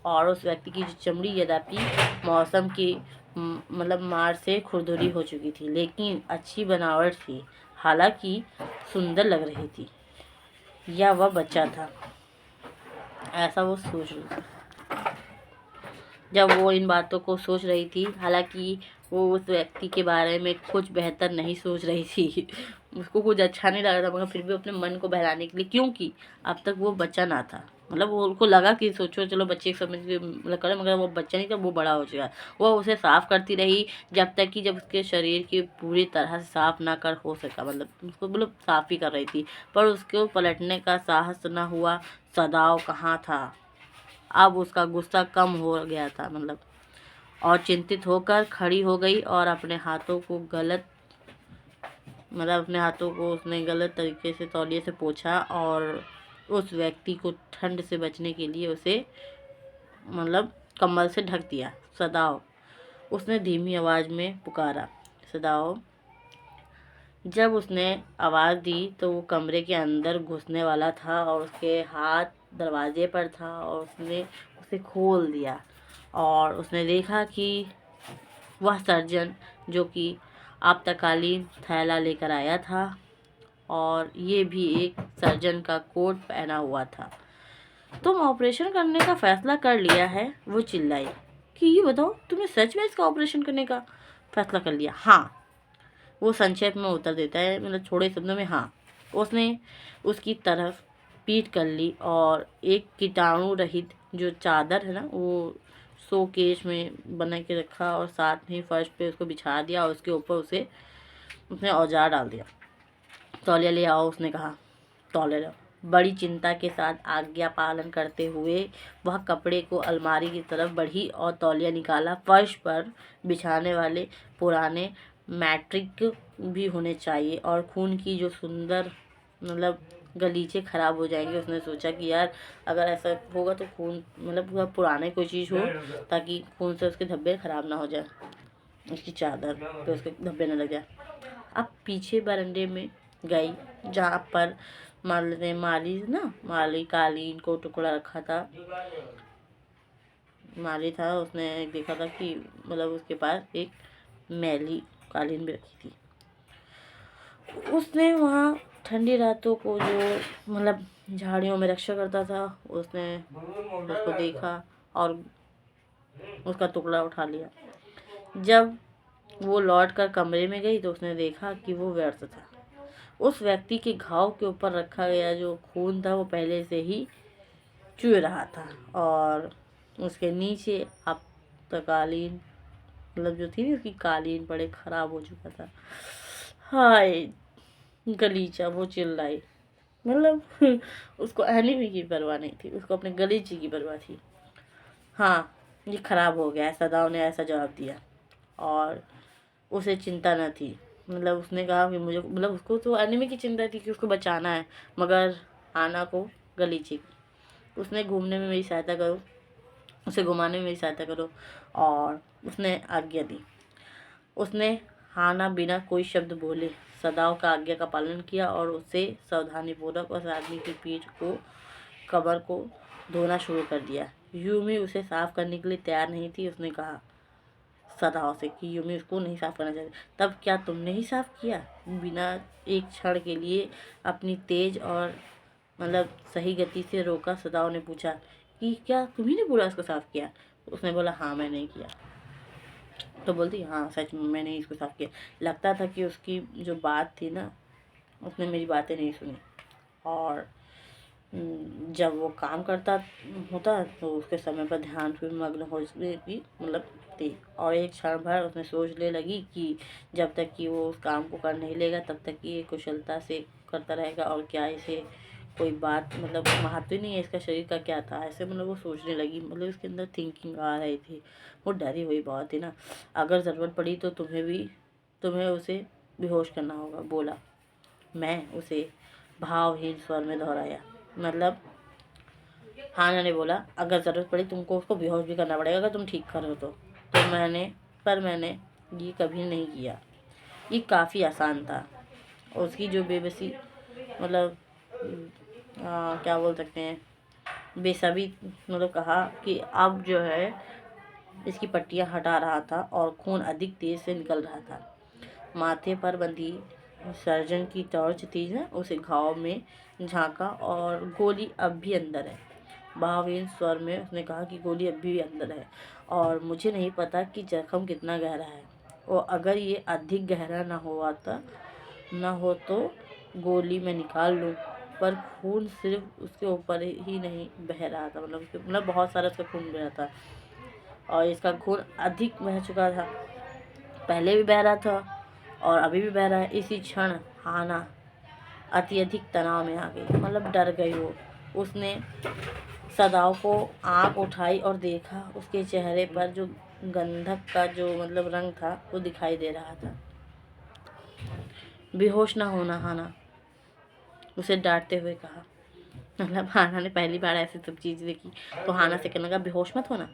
और उस व्यक्ति की जो चमड़ी यद्यपि मौसम की मतलब मार से खुरदुरी हो चुकी थी, लेकिन अच्छी बनावट थी, हालांकि सुंदर लग रही थी। या वह बच्चा था, ऐसा वो सोच रही थी। जब वो इन बातों को सोच रही थी, हालांकि वो उस व्यक्ति के बारे में कुछ बेहतर नहीं सोच रही थी उसको कुछ अच्छा नहीं लग रहा था, मगर फिर भी अपने मन को बहलाने के लिए, क्योंकि अब तक वो बच्चा ना था। मतलब वो उनको लगा कि सोचो चलो बच्चे के समझ के मतलब करे, मगर वो बच्चा नहीं था, वो बड़ा हो चुका। वो उसे साफ करती रही जब तक कि जब उसके शरीर की पूरी तरह से साफ ना कर हो सका, मतलब उसको मतलब साफ ही कर रही थी, पर उसको पलटने का साहस ना हुआ। सदाव कहाँ था? अब उसका गुस्सा कम हो गया था। मतलब और चिंतित होकर खड़ी हो गई और अपने हाथों को उसने गलत तरीके से तौलिए से पोंछा और उस व्यक्ति को ठंड से बचने के लिए उसे कंबल से ढक दिया। सदाओ, उसने धीमी आवाज़ में पुकारा, सदाओ। जब उसने आवाज़ दी तो वो कमरे के अंदर घुसने वाला था और उसके हाथ दरवाजे पर था और उसने उसे खोल दिया और उसने देखा कि वह सर्जन जो कि आपातकालीन थैला लेकर आया था और ये भी एक सर्जन का कोट पहना हुआ था। तुम ऑपरेशन करने का फैसला कर लिया है, वो चिल्लाई। कि ये बताओ, तुमने सच में इसका ऑपरेशन करने का फैसला कर लिया? हाँ, वो संक्षेप में उत्तर देता है, थोड़े शब्दों में हाँ। उसने उसकी तरफ पीठ कर ली और एक कीटाणु रहित जो चादर है ना, वो शोकेस में बना के रखा और साथ ही फर्श पे उसको बिछा दिया और उसके ऊपर उसने औजार डाल दिया। तौलिया ले आओ, उसने कहा। तौलिया ले आओ। बड़ी चिंता के साथ आज्ञा पालन करते हुए वह कपड़े को अलमारी की तरफ बढ़ी और तौलिया निकाला। फर्श पर बिछाने वाले पुराने मैट्रिक भी होने चाहिए और खून की जो सुंदर गलीचे खराब हो जाएंगे। उसने सोचा कि यार अगर ऐसा होगा तो खून पूरा पुराने कोई चीज़ हो ताकि खून से उसके धब्बे खराब ना हो जाए, उसकी चादर पे उसके धब्बे न लग जाए। अब पीछे बरंडे में गई जहाँ पर माली कालीन को टुकड़ा रखा था। माली था, उसने देखा था कि उसके पास एक मैली कालीन भी रखी थी। उसने वहाँ ठंडी रातों को जो झाड़ियों में रक्षा करता था, उसने उसको देखा और उसका टुकड़ा उठा लिया। जब वो लौटकर कमरे में गई तो उसने देखा कि वो व्यर्थ था। उस व्यक्ति के घाव के ऊपर रखा गया जो खून था वो पहले से ही चूह रहा था और उसके नीचे आपातकालीन जो थी उसकी कालीन बड़े खराब हो चुका था। हाय गलीचा, वो चिल्लाई। उसको एनिमी की परवाह नहीं थी, उसको अपने गलीचे की परवाह थी। हाँ, ये खराब हो गया है, सदाओ ने ऐसा जवाब दिया और उसे चिंता न थी। उसने कहा कि मुझे उसको तो एनिमी की चिंता थी कि उसको बचाना है, मगर आना को गलीचे की। उसने घूमने में मेरी सहायता करो, उसे घुमाने में मेरी सहायता करो। और उसने आज्ञा दी। उसने हाना बिना कोई शब्द बोले सदाओ का आज्ञा का पालन किया और उसे सावधानीपूर्वक उस आदमी की पीठ को कमर को धोना शुरू कर दिया। यूमी उसे साफ करने के लिए तैयार नहीं थी। उसने कहा सदाओ से कि यूमी उसको नहीं साफ करना चाहिए। तब क्या तुमने ही साफ किया? बिना एक क्षण के लिए अपनी तेज और सही गति से रोका सदाओ ने पूछा कि क्या तुम्ही ने पूरा उसको साफ किया? उसने बोला हाँ मैंने ही किया। तो बोलती हाँ सच में मैंने इसको साफ किया। लगता था कि उसकी जो बात थी ना, उसने मेरी बातें नहीं सुनी और जब वो काम करता होता तो उसके समय पर ध्यान से मग्न हो की थी और एक क्षण भर उसने सोचने लगी कि जब तक कि वो उस काम को कर नहीं लेगा तब तक कि ये कुशलता से करता रहेगा और क्या इसे कोई बात महत्व ही नहीं है इसका शरीर का क्या था। ऐसे वो सोचने लगी, उसके अंदर थिंकिंग आ रही थी। वो डरी हुई बहुत थी ना। अगर ज़रूरत पड़ी तो तुम्हें उसे बेहोश करना होगा, बोला। मैं उसे भावहीन स्वर में दोहराया। हाना ने बोला अगर ज़रूरत पड़ी तुमको उसको बेहोश भी करना पड़ेगा अगर तुम ठीक करो तो मैंने ये कभी नहीं किया। ये काफ़ी आसान था। उसकी जो बेबसी क्या बोल सकते हैं, बेसब्री कहा कि अब जो है इसकी पट्टियाँ हटा रहा था और खून अधिक तेज से निकल रहा था। माथे पर बंधी सर्जन की टॉर्च थी ना, उसे घाव में झांका और गोली अब भी अंदर है। भावहीन स्वर में उसने कहा कि गोली अब भी अंदर है और मुझे नहीं पता कि जख्म कितना गहरा है और अगर ये अधिक गहरा ना हो तो गोली मैं निकाल लूँ। पर खून सिर्फ उसके ऊपर ही नहीं बह रहा था, बहुत सारा उसका खून बह रहा था और इसका खून अधिक बह चुका था। पहले भी बह रहा था और अभी भी बह रहा है। इसी क्षण हाना अत्यधिक तनाव में आ गई, डर गई वो। उसने सदाओ को आँख उठाई और देखा उसके चेहरे पर जो गंधक का जो मतलब रंग था वो दिखाई दे रहा था। बेहोश ना होना हाना, उसे डांटते हुए कहा। मतलब हाना ने पहली बार ऐसी सब चीज़ देखी तो हाना से कहने लगा बेहोश मत होना,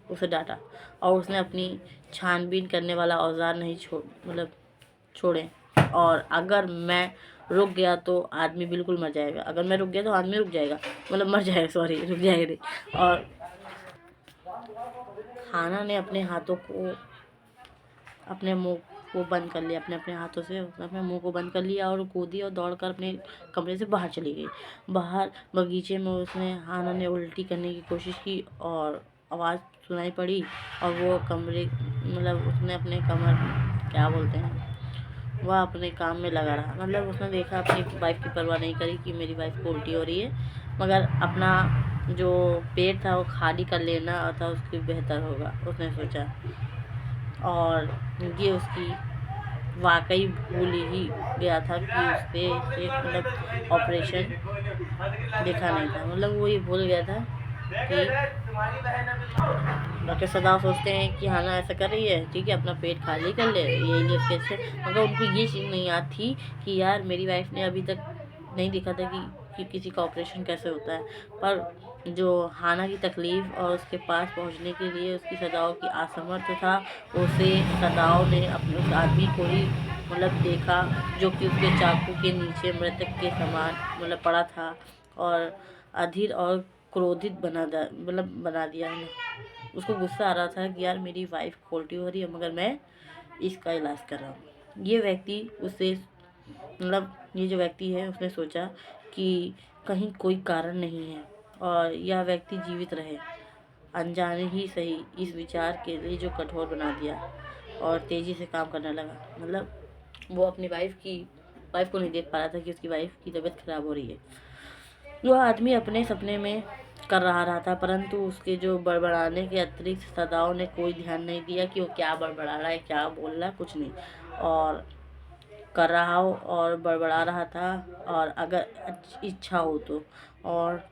उसे डांटा। और उसने अपनी छानबीन करने वाला औजार नहीं छोड़े, और अगर मैं रुक गया तो आदमी बिल्कुल मर जाएगा, अगर मैं रुक गया तो आदमी रुक जाएगा, मतलब मर जाएगा, सॉरी रुक जाएगा नहीं। और हाना ने अपने हाथों को अपने मुंह को बंद कर लिया, अपने हाथों से अपने मुंह को बंद कर लिया और कूदी और दौड़कर अपने कमरे से बाहर चली गई। बाहर बगीचे में हाना ने उल्टी करने की कोशिश की और आवाज़ सुनाई पड़ी, और वो कमरे मतलब उसने अपने क्या बोलते हैं, वह अपने काम में लगा रहा। मतलब उसने देखा, अपनी वाइफ की परवाह नहीं करी कि मेरी वाइफ को उल्टी हो रही है, मगर अपना जो पेट था वो खाली कर लेना था उसकी बेहतर होगा, उसने सोचा। और ये उसकी वाकई भूल ही गया था कि उससे मतलब ऑपरेशन देखा नहीं था, मतलब वो ये भूल गया था कि डॉक्टर सदा सोचते हैं कि हाना ऐसा कर रही है, ठीक है अपना पेट खाली कर ले, ये उसके से, मगर उनको ये चीज़ नहीं याद थी कि यार मेरी वाइफ ने अभी तक नहीं देखा था कि किसी का ऑपरेशन कैसे होता है। पर जो हाना की तकलीफ़ और उसके पास पहुंचने के लिए उसकी सदाओं की असमर्थ था, उसे सदाओं ने अपने उस आदमी को ही मतलब देखा जो कि उसके चाकू के नीचे मृतक के समान मतलब पड़ा था, और अधीर और क्रोधित बना दिया। उसको गुस्सा आ रहा था कि यार मेरी वाइफ उल्टी हो रही है मगर मैं इसका इलाज कर रहा हूँ। ये व्यक्ति उससे मतलब ये जो व्यक्ति है उसने सोचा कि कहीं कोई कारण नहीं है और यह व्यक्ति जीवित रहे, अनजाने ही सही इस विचार के लिए जो कठोर बना दिया, और तेज़ी से काम करने लगा। मतलब वो अपनी वाइफ को नहीं देख पा रहा था कि उसकी वाइफ की तबीयत खराब हो रही है। वह आदमी अपने सपने में कर रहा था, परंतु उसके जो बड़बड़ाने के अतिरिक्त सदाओं ने कोई ध्यान नहीं दिया कि वो क्या बड़बड़ा रहा है, क्या बोल रहा है, कुछ नहीं। और कर रहा हो और बड़बड़ा रहा था, और अगर इच्छा हो तो। और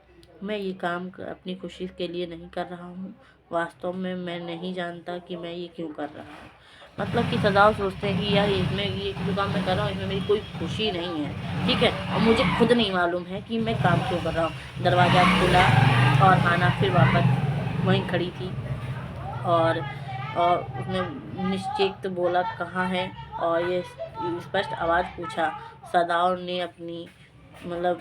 मैं ये काम अपनी खुशी के लिए नहीं कर रहा हूँ, वास्तव में मैं नहीं जानता कि मैं ये क्यों कर रहा हूँ। मतलब कि सदाओं सोचते हैं कि यार इसमें ये जो काम मैं कर रहा हूँ इसमें मेरी कोई खुशी नहीं है, ठीक है, और मुझे खुद नहीं मालूम है कि मैं काम क्यों कर रहा हूँ। दरवाज़ा खुला और हाना फिर वापस वहीं खड़ी थी, और उसने निश्चित बोला कहाँ है, और ये स्पष्ट आवाज़ पूछा। सदाओं ने अपनी मतलब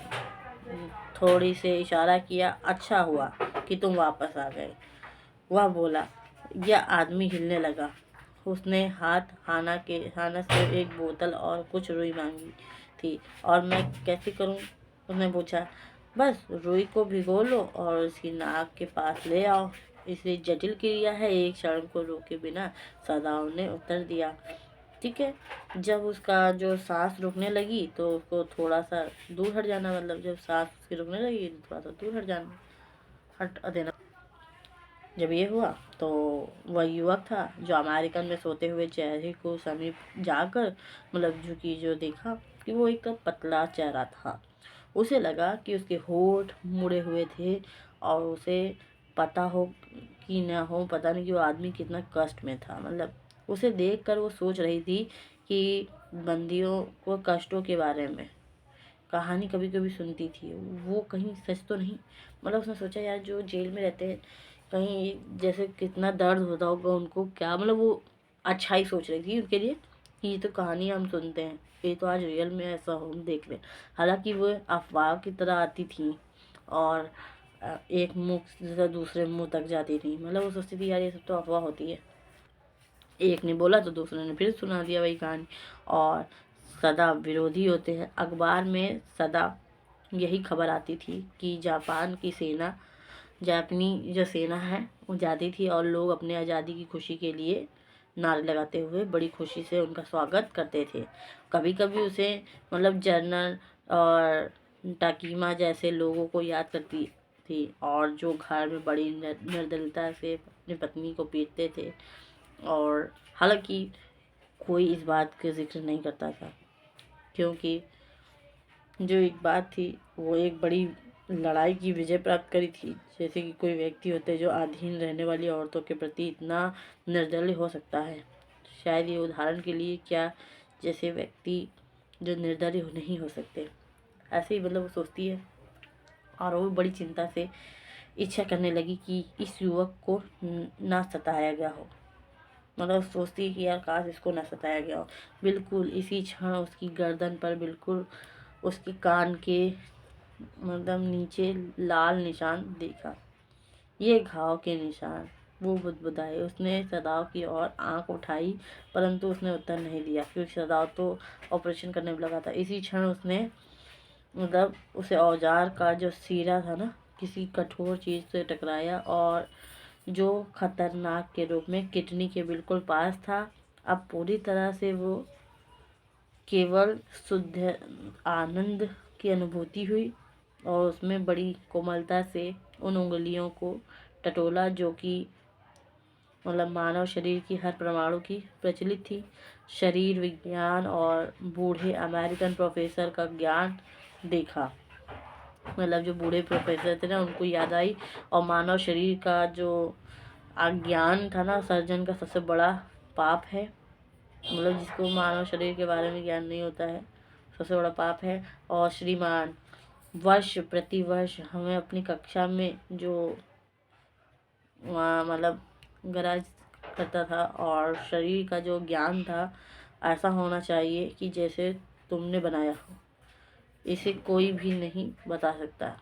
थोड़ी से इशारा किया, अच्छा हुआ कि तुम वापस आ गए। वह बोला। यह आदमी हिलने लगा। उसने हाना से एक बोतल और कुछ रुई मांगी थी। और मैं कैसे करूं? उसने पूछा। बस रुई को भिगो लो और उसकी नाक के पास ले आओ। इसे जटिल क्रिया है, एक क्षण को रोके बिना, सदाओं ने उत्तर दिया। ठीक है। जब उसका जो सांस रुकने लगी तो उसको थोड़ा सा दूर हट जाना, मतलब जब सांस उसकी रुकने लगी तो थोड़ा सा दूर हट जाना, हट देना। जब ये हुआ तो वह युवक था जो अमेरिकन में सोते हुए चेहरे को समीप जाकर मतलब झुकी जो देखा कि वो एक पतला चेहरा था। उसे लगा कि उसके होठ मुड़े हुए थे, और उसे पता हो कि न हो, पता नहीं कि वो आदमी कितना कष्ट में था। मतलब उसे देखकर वो सोच रही थी कि बंदियों को कष्टों के बारे में कहानी कभी कभी सुनती थी, वो कहीं सच तो नहीं। मतलब उसने सोचा यार जो जेल में रहते हैं कहीं जैसे कितना दर्द होता होगा उनको, क्या मतलब वो अच्छा ही सोच रही थी उनके लिए कि ये तो कहानी हम सुनते हैं, ये तो आज रियल में ऐसा हो, हम देख लें। हालांकि वो अफवाह की तरह आती थी और एक मुंह से दूसरे मुंह तक जाती थी। मतलब वो सोचती थी यार ये सब तो अफवाह होती है। एक ने बोला तो दूसरे ने फिर सुना दिया वही कहानी। और सदा विरोधी होते हैं। अखबार में सदा यही खबर आती थी कि जापानी जो सेना है वो जाती थी, और लोग अपने आज़ादी की खुशी के लिए नारे लगाते हुए बड़ी खुशी से उनका स्वागत करते थे। कभी कभी उसे मतलब जनरल और टाकीमा जैसे लोगों को याद करती थी, और जो घर में बड़ी निर्दयता से अपनी पत्नी को पीटते थे। और हालांकि कोई इस बात का जिक्र नहीं करता था, क्योंकि जो एक बात थी वो एक बड़ी लड़ाई की विजय प्राप्त करी थी। जैसे कि कोई व्यक्ति होते हैं जो अधीन रहने वाली औरतों के प्रति इतना निर्दयी हो सकता है। शायद ये उदाहरण के लिए क्या जैसे व्यक्ति जो निर्दयी नहीं हो सकते, ऐसे ही मतलब वो सोचती है। और वो बड़ी चिंता से इच्छा करने लगी कि इस युवक को ना सताया गया हो। मतलब सोचती है कि यार काश इसको ना सताया गया हो। बिल्कुल इसी क्षण उसकी गर्दन पर बिल्कुल उसके कान के मतलब नीचे लाल निशान देखा। ये घाव के निशान। वो बुदबुदाई। उसने सदाव की ओर आंख उठाई, परंतु उसने उत्तर नहीं दिया क्योंकि सदाव तो ऑपरेशन करने में लगा था। इसी क्षण उसने मतलब उसे औजार का जो सिरा था ना, किसी कठोर चीज से टकराया और जो खतरनाक के रूप में किडनी के बिल्कुल पास था। अब पूरी तरह से वो केवल शुद्ध आनंद की अनुभूति हुई और उसमें बड़ी कोमलता से उन उंगलियों को टटोला जो कि मतलब मानव शरीर की हर परमाणु की प्रचलित थी। शरीर विज्ञान और बूढ़े अमेरिकन प्रोफेसर का ज्ञान देखा। मतलब जो बूढ़े प्रोफेसर थे ना, उनको याद आई। और मानव शरीर का जो अज्ञान था ना, सर्जन का सबसे बड़ा पाप है। मतलब जिसको मानव शरीर के बारे में ज्ञान नहीं होता है, सबसे बड़ा पाप है। और श्रीमान वर्ष प्रति वर्ष हमें अपनी कक्षा में जो मतलब गरज करता था और शरीर का जो ज्ञान था ऐसा होना चाहिए कि जैसे तुमने बनाया हो। इसे कोई भी नहीं बता सकता।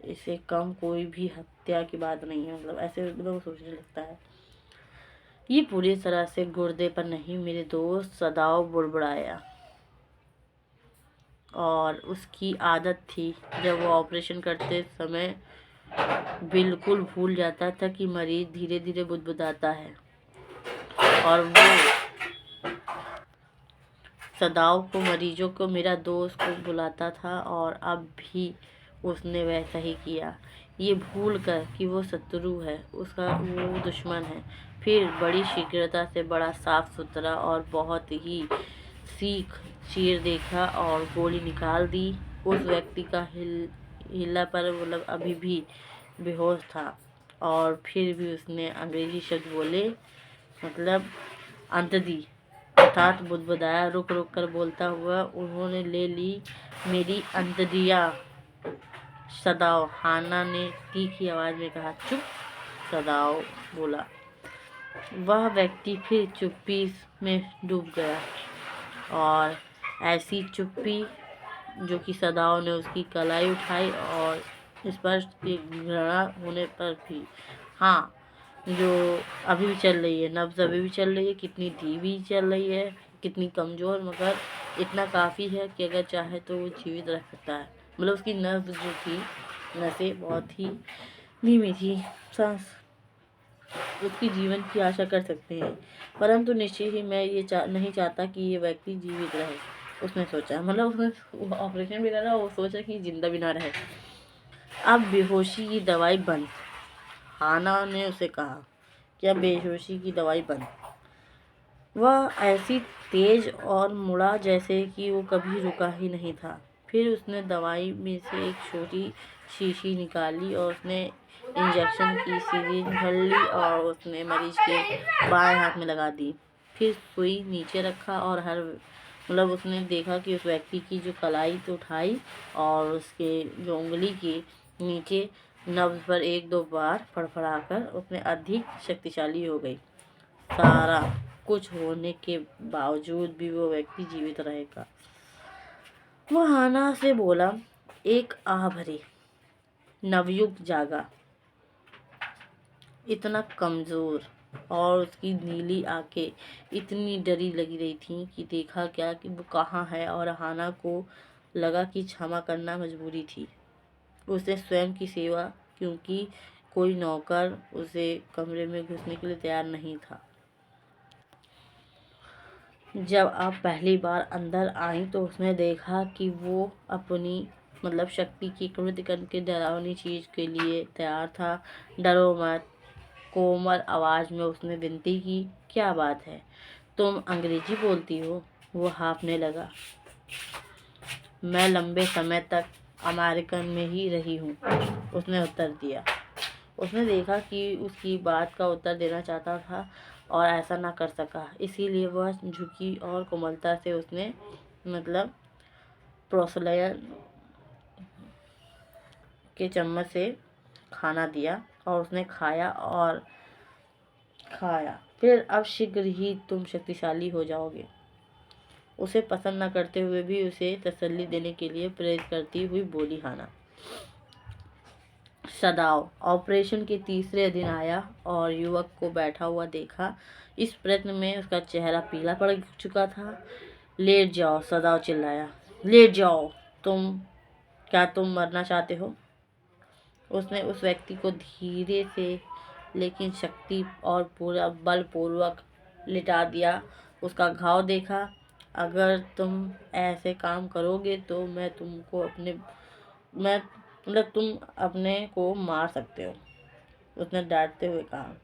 इसे कम कोई भी हत्या की बात नहीं है। मतलब ऐसे लोग सोचने लगता है। ये पूरी तरह से गुर्दे पर नहीं, मेरे दोस्त सदाव बुड़बुड़ाया। और उसकी आदत थी जब वो ऑपरेशन करते समय बिल्कुल भूल जाता था कि मरीज धीरे धीरे बुदबुदाता है। और वो सदाव को मरीजों को मेरा दोस्त को बुलाता था और अब भी उसने वैसा ही किया। ये भूल कर कि वो शत्रु है, उसका वो दुश्मन है। फिर बड़ी शीघ्रता से बड़ा साफ सुथरा और बहुत ही सीख चीर देखा और गोली निकाल दी। उस व्यक्ति का हिला पर मतलब अभी भी बेहोश था। और फिर भी उसने अंग्रेजी शब्द बोले, मतलब अंत दी, अर्थात बुदबुदाया। रुक रुक कर बोलता हुआ उन्होंने ले ली मेरी अंतदिया। सदाव, हाना ने तीखी आवाज में कहा। चुप, सदाव बोला। वह व्यक्ति फिर चुप्पी में डूब गया और ऐसी चुप्पी जो कि सदाव ने उसकी कलाई उठाई और स्पर्श की घृणा होने पर भी। हाँ, जो अभी भी चल रही है, नब्ज अभी भी चल रही है, कितनी धीमी चल रही है, कितनी कमज़ोर, मगर इतना काफ़ी है कि अगर चाहे तो वो जीवित रह सकता है। मतलब उसकी नब्ज जो थी, नसें बहुत ही धीमी थी, सांस उसकी जीवन की आशा कर सकते हैं। परंतु निश्चय ही मैं ये नहीं चाहता कि ये व्यक्ति जीवित रहे, उसने सोचा। मतलब उसने ऑपरेशन भी करा, वो सोचा कि जिंदा भी ना रहे। अब बेहोशी की दवाई बंद, हाना ने उसे कहा। क्या बेहोशी की दवाई बंद? वह ऐसी तेज और मुड़ा जैसे कि वो कभी रुका ही नहीं था। फिर उसने दवाई में से एक छोटी शीशी निकाली और उसने इंजेक्शन की सिरिंज भर ली और उसने मरीज के बाएं हाथ में लगा दी। फिर सुई नीचे रखा और हर मतलब उसने देखा कि उस व्यक्ति की जो कलाई तो उठाई और उसके जो उंगली के नीचे नब्ज पर एक दो बार फड़फड़ाकर उसने अधिक शक्तिशाली हो गई। सारा कुछ होने के बावजूद भी वो व्यक्ति जीवित रहेगा। वह हाना से बोला। एक आह भरी। नवयुग जागा, इतना कमज़ोर, और उसकी नीली आंखें इतनी डरी लगी रही थीं कि देखा क्या कि वो कहाँ है। और हाना को लगा कि क्षमा करना मजबूरी थी, उसने स्वयं की सेवा, क्योंकि कोई नौकर उसे कमरे में घुसने के लिए तैयार नहीं था। जब आप पहली बार अंदर आई तो उसने देखा कि वो अपनी मतलब शक्ति की कृत्य करके डरावनी चीज के लिए तैयार था। डरो मत, कोमल आवाज में उसने विनती की। क्या बात है, तुम अंग्रेजी बोलती हो? वो हाँफने लगा। मैं लंबे समय तक अमेरिकन में ही रही हूँ, उसने उत्तर दिया। उसने देखा कि उसकी बात का उत्तर देना चाहता था और ऐसा ना कर सका, इसीलिए वह झुकी और कोमलता से उसने मतलब प्रोसलयन के चम्मच से खाना दिया और उसने खाया। फिर अब शीघ्र ही तुम शक्तिशाली हो जाओगे। उसे पसंद न करते हुए भी उसे तसल्ली देने के लिए प्रेरित करती हुई बोली हाना। सदाव ऑपरेशन के तीसरे दिन आया और युवक को बैठा हुआ देखा। इस प्रयत्न में उसका चेहरा पीला पड़ चुका था। लेट जाओ, सदाव चिल्लाया। लेट जाओ। क्या तुम मरना चाहते हो? उसने उस व्यक्ति को धीरे से लेकिन शक्ति और पूरा बलपूर्वक लिटा दिया। उसका घाव देखा। अगर तुम ऐसे काम करोगे तो तुम अपने को मार सकते हो। उसने डांटते हुए कहा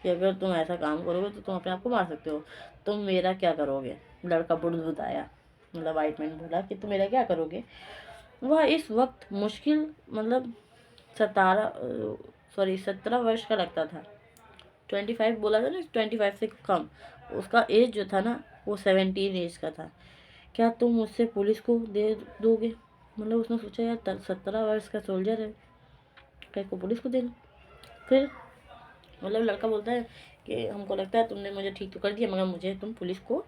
कि अगर तुम ऐसा काम करोगे तो तुम अपने आप को मार सकते हो। तुम मेरा क्या करोगे? लड़का बुड़बुड़ाया। वाइट मैन बोला कि तुम मेरा क्या करोगे? वह इस वक्त मुश्किल 17 वर्ष का लगता था। 25 बोला था ना, 25 से कम। उसका एज जो था ना वो 17 एज का था। क्या तुम मुझसे पुलिस को दे दोगे? उसने सोचा यार 17 वर्ष का सोल्जर है, क्या को पुलिस को दे दो। फिर लड़का बोलता है कि हमको लगता है तुमने मुझे ठीक तो कर दिया, मगर मुझे तुम पुलिस को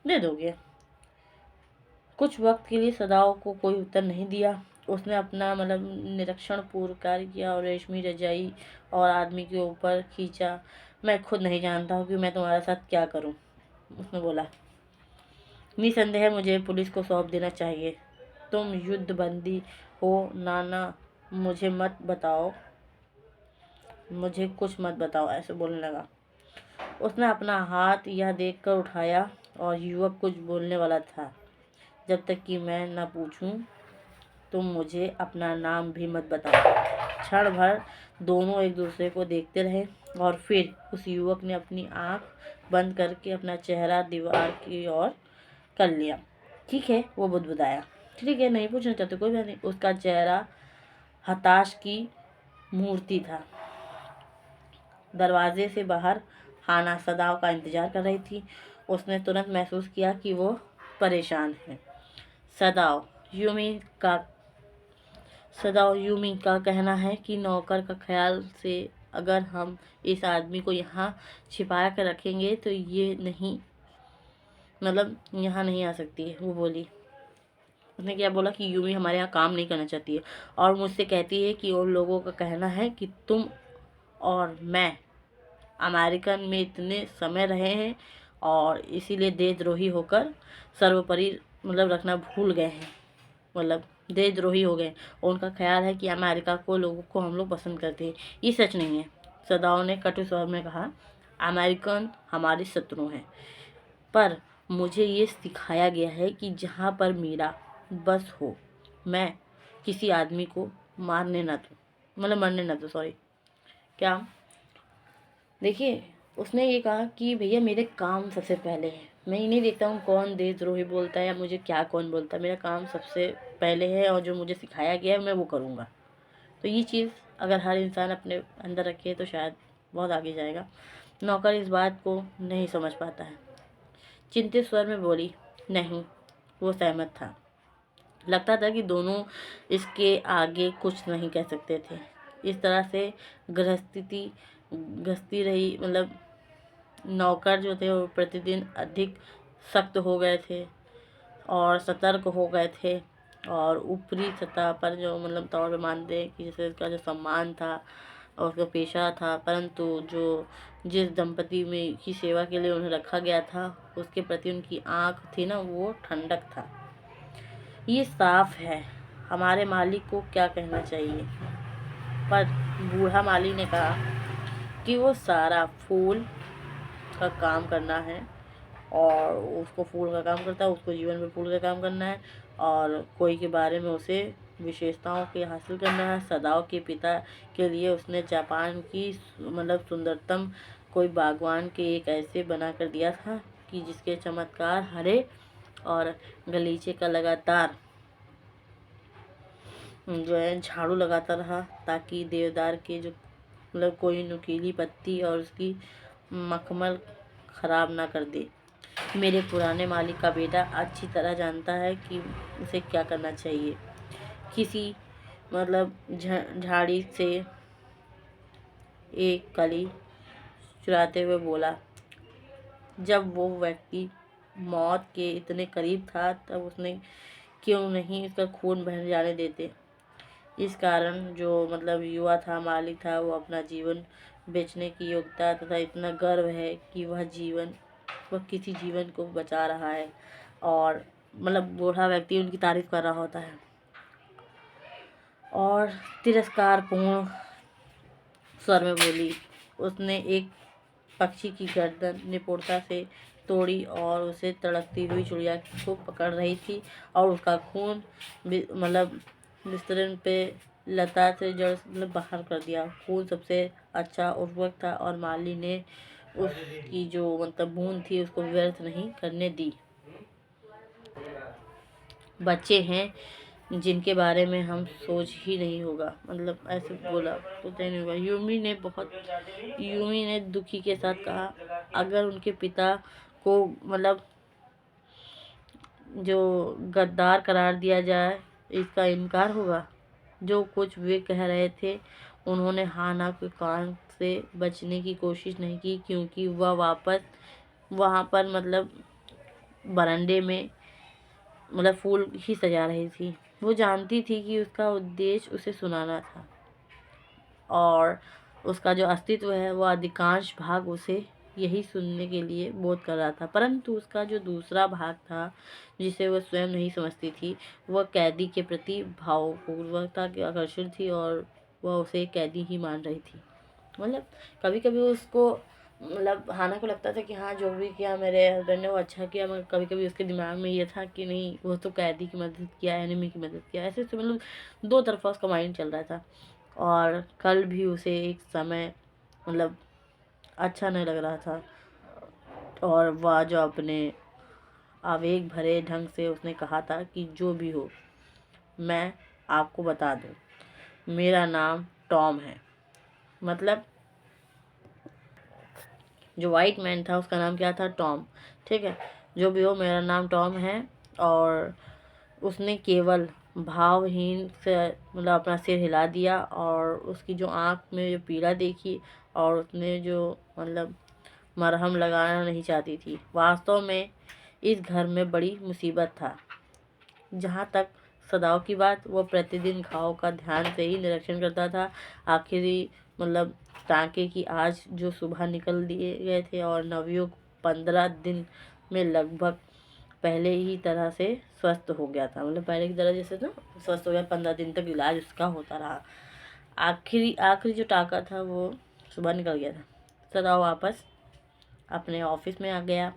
दे दोगे। कुछ वक्त के लिए सदाओं को कोई उत्तर नहीं दिया। उसने अपना निरीक्षण पूर्ण कार्य किया और रेशमी रजाई और आदमी के ऊपर खींचा। मैं खुद नहीं जानता हूँ कि मैं तुम्हारे साथ क्या करूँ, उसने बोला। निसंदेह मुझे पुलिस को सौंप देना चाहिए। तुम युद्ध बंदी हो नाना, मुझे कुछ मत बताओ, ऐसे बोलने लगा। उसने अपना हाथ यह देखकर उठाया और युवक कुछ बोलने वाला था। जब तक कि मैं न पूछूं तुम मुझे अपना नाम भी मत बताओ। क्षण भर दोनों एक दूसरे को देखते रहे और फिर उस युवक ने अपनी आंख बंद करके अपना चेहरा दीवार की ओर कर लिया। ठीक है, वो बुदबुदाया। ठीक है, नहीं पूछना चाहते कोई बात नहीं। उसका चेहरा हताश की मूर्ति था। दरवाजे से बाहर हाना सदाव का इंतजार कर रही थी। उसने तुरंत महसूस किया कि वो परेशान है। सदाव यूमी का कहना है कि नौकर का ख्याल से अगर हम इस आदमी को यहाँ छिपा कर रखेंगे तो ये यहाँ नहीं आ सकती है, वो बोली। उसने क्या बोला कि यूमी हमारे यहाँ काम नहीं करना चाहती है और मुझसे कहती है कि उन लोगों का कहना है कि तुम और मैं अमेरिकन में इतने समय रहे हैं और इसीलिए देशद्रोही होकर सर्वोपरि रखना भूल गए हैं। देशद्रोही हो गए। उनका ख्याल है कि अमेरिका को लोगों को हम लोग पसंद करते हैं। ये सच नहीं है, सदाओं ने कटु स्वर में कहा। अमेरिकन हमारे शत्रु हैं, पर मुझे ये सिखाया गया है कि जहाँ पर मेरा बस हो मैं किसी आदमी को मरने ना दूँ। सॉरी, क्या देखिए, उसने ये कहा कि भैया मेरे काम सबसे पहले है। मैं ये नहीं देखता हूँ कौन देशद्रोही बोलता है या मुझे क्या कौन बोलता है। मेरा काम सबसे पहले है और जो मुझे सिखाया गया है मैं वो करूँगा। तो ये चीज़ अगर हर इंसान अपने अंदर रखे तो शायद बहुत आगे जाएगा। नौकर इस बात को नहीं समझ पाता है। चिंतित स्वर में बोली, नहीं। वो सहमत था। लगता था कि दोनों इसके आगे कुछ नहीं कह सकते थे। इस तरह से गृहस्थी रही। नौकर जो थे वो प्रतिदिन अधिक सख्त हो गए थे और सतर्क हो गए थे और ऊपरी सतह पर जो तौर पे मानते हैं कि जैसे उसका जो सम्मान था और उसका पेशा था, परंतु जो जिस दंपति में की सेवा के लिए उन्हें रखा गया था उसके प्रति उनकी आंख थी ना, वो ठंडक था। ये साफ है हमारे मालिक को क्या कहना चाहिए, पर बूढ़ा माली ने कहा कि वो सारा फूल का काम करना है और उसको फूल का काम करता है, उसको जीवन में फूल का काम करना है और कोई के बारे में उसे विशेषताओं के हासिल करना है। सदाओं के पिता के लिए उसने जापान की सुंदरतम कोई बागवान के एक ऐसे बना कर दिया था कि जिसके चमत्कार हरे और गलीचे का लगातार जो है झाड़ू लगाता रहा ताकि देवदार के जो मतलब कोई नुकीली पत्ती और उसकी मखमल खराब ना कर दे। मेरे पुराने मालिक का बेटा अच्छी तरह जानता है कि उसे क्या करना चाहिए। किसी मतलब झाड़ी से एक कली चुराते हुए बोला। जब वो व्यक्ति मौत के इतने करीब था तब उसने क्यों नहीं उसका खून बह जाने देते। इस कारण जो मतलब युवा था मालिक था वो अपना जीवन बेचने की योग्यता तथा इतना गर्व है कि वह किसी जीवन को बचा रहा है। और मतलब बूढ़ा व्यक्ति उनकी तारीफ कर रहा होता है और तिरस्कारपूर्ण स्वर में बोली। उसने एक पक्षी की गर्दन निपुणता से तोड़ी और उसे तड़कती हुई चिड़िया को पकड़ रही थी और उसका खून मतलब विस्तरण पे लता से जड़ मतलब बाहर कर दिया। खून सबसे अच्छा उर्वरक था और माली ने उसकी जो मतलब बूंद थी उसको व्यर्थ नहीं करने दी। बच्चे हैं जिनके बारे में हम सोच ही नहीं होगा मतलब ऐसे बोला तो नहीं होगा। यूमी ने दुखी के साथ कहा, अगर उनके पिता को मतलब जो गद्दार करार दिया जाए इसका इनकार होगा। जो कुछ वे कह रहे थे उन्होंने हाना के कान से बचने की कोशिश नहीं की क्योंकि वह वापस वहाँ पर मतलब बरामदे में मतलब फूल ही सजा रही थी। वो जानती थी कि उसका उद्देश्य उसे सुनाना था और उसका जो अस्तित्व है वह अधिकांश भाग उसे यही सुनने के लिए बोध कर रहा था। परंतु उसका जो दूसरा भाग था जिसे वह स्वयं नहीं समझती थी वह कैदी के प्रति भावपूर्वकता के आकर्षण थी और वह उसे कैदी ही मान रही थी। मतलब कभी कभी उसको मतलब हाना को लगता था कि हाँ जो भी किया मेरे हस्बैंड ने वो अच्छा किया, मगर कभी कभी उसके दिमाग में ये था कि नहीं वो तो कैदी की मदद किया, एनिमी की मदद किया। ऐसे मतलब दो तरफा उसका माइंड चल रहा था। और कल भी उसे एक समय मतलब अच्छा नहीं लग रहा था और वह जो अपने आवेग भरे ढंग से उसने कहा था कि जो भी हो मैं आपको बता दूं, मेरा नाम टॉम है। मतलब जो वाइट मैन था उसका नाम क्या था, टॉम। ठीक है, जो भी हो मेरा नाम टॉम है। और उसने केवल भावहीन से मतलब अपना सिर हिला दिया और उसकी जो आँख में जो पीड़ा देखी और उसने जो मतलब मरहम लगाना नहीं चाहती थी। वास्तव में इस घर में बड़ी मुसीबत था। जहाँ तक सदाओं की बात, वह प्रतिदिन घाव का ध्यान से ही निरीक्षण करता था। आखिरी मतलब टाँके की आज जो सुबह निकल दिए गए थे और नवयुग 15 दिन में लगभग पहले ही तरह से स्वस्थ हो गया था। मतलब पहले की तरह जैसे ना स्वस्थ हो गया, 15 दिन तक इलाज उसका होता रहा। आखिरी आखिरी जो टाँका था वो सुबह निकल गया था। सदाओ वापस अपने ऑफिस में आ गया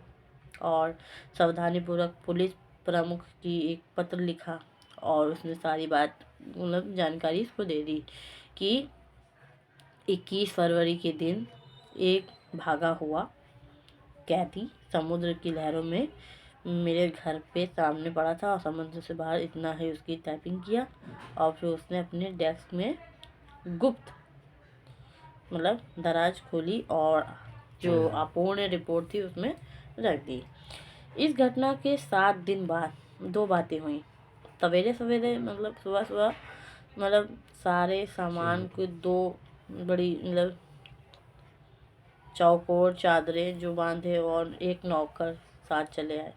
और सावधानीपूर्वक पुलिस प्रमुख की एक पत्र लिखा और उसने सारी बात मतलब जानकारी उसको दे दी कि 21 फरवरी के दिन एक भागा हुआ कैदी समुद्र की लहरों में मेरे घर पे सामने पड़ा था और समुद्र से बाहर इतना ही उसकी टाइपिंग किया और फिर उसने अपने डेस्क में गुप्त मतलब दराज खोली और जो अपूर्ण रिपोर्ट थी उसमें रख दी। इस घटना के 7 दिन बाद दो बातें हुई। सवेरे सवेरे मतलब सुबह सुबह मतलब सारे सामान को दो बड़ी मतलब चौकोर चादरें जो बांधे और एक नौकर साथ चले आए।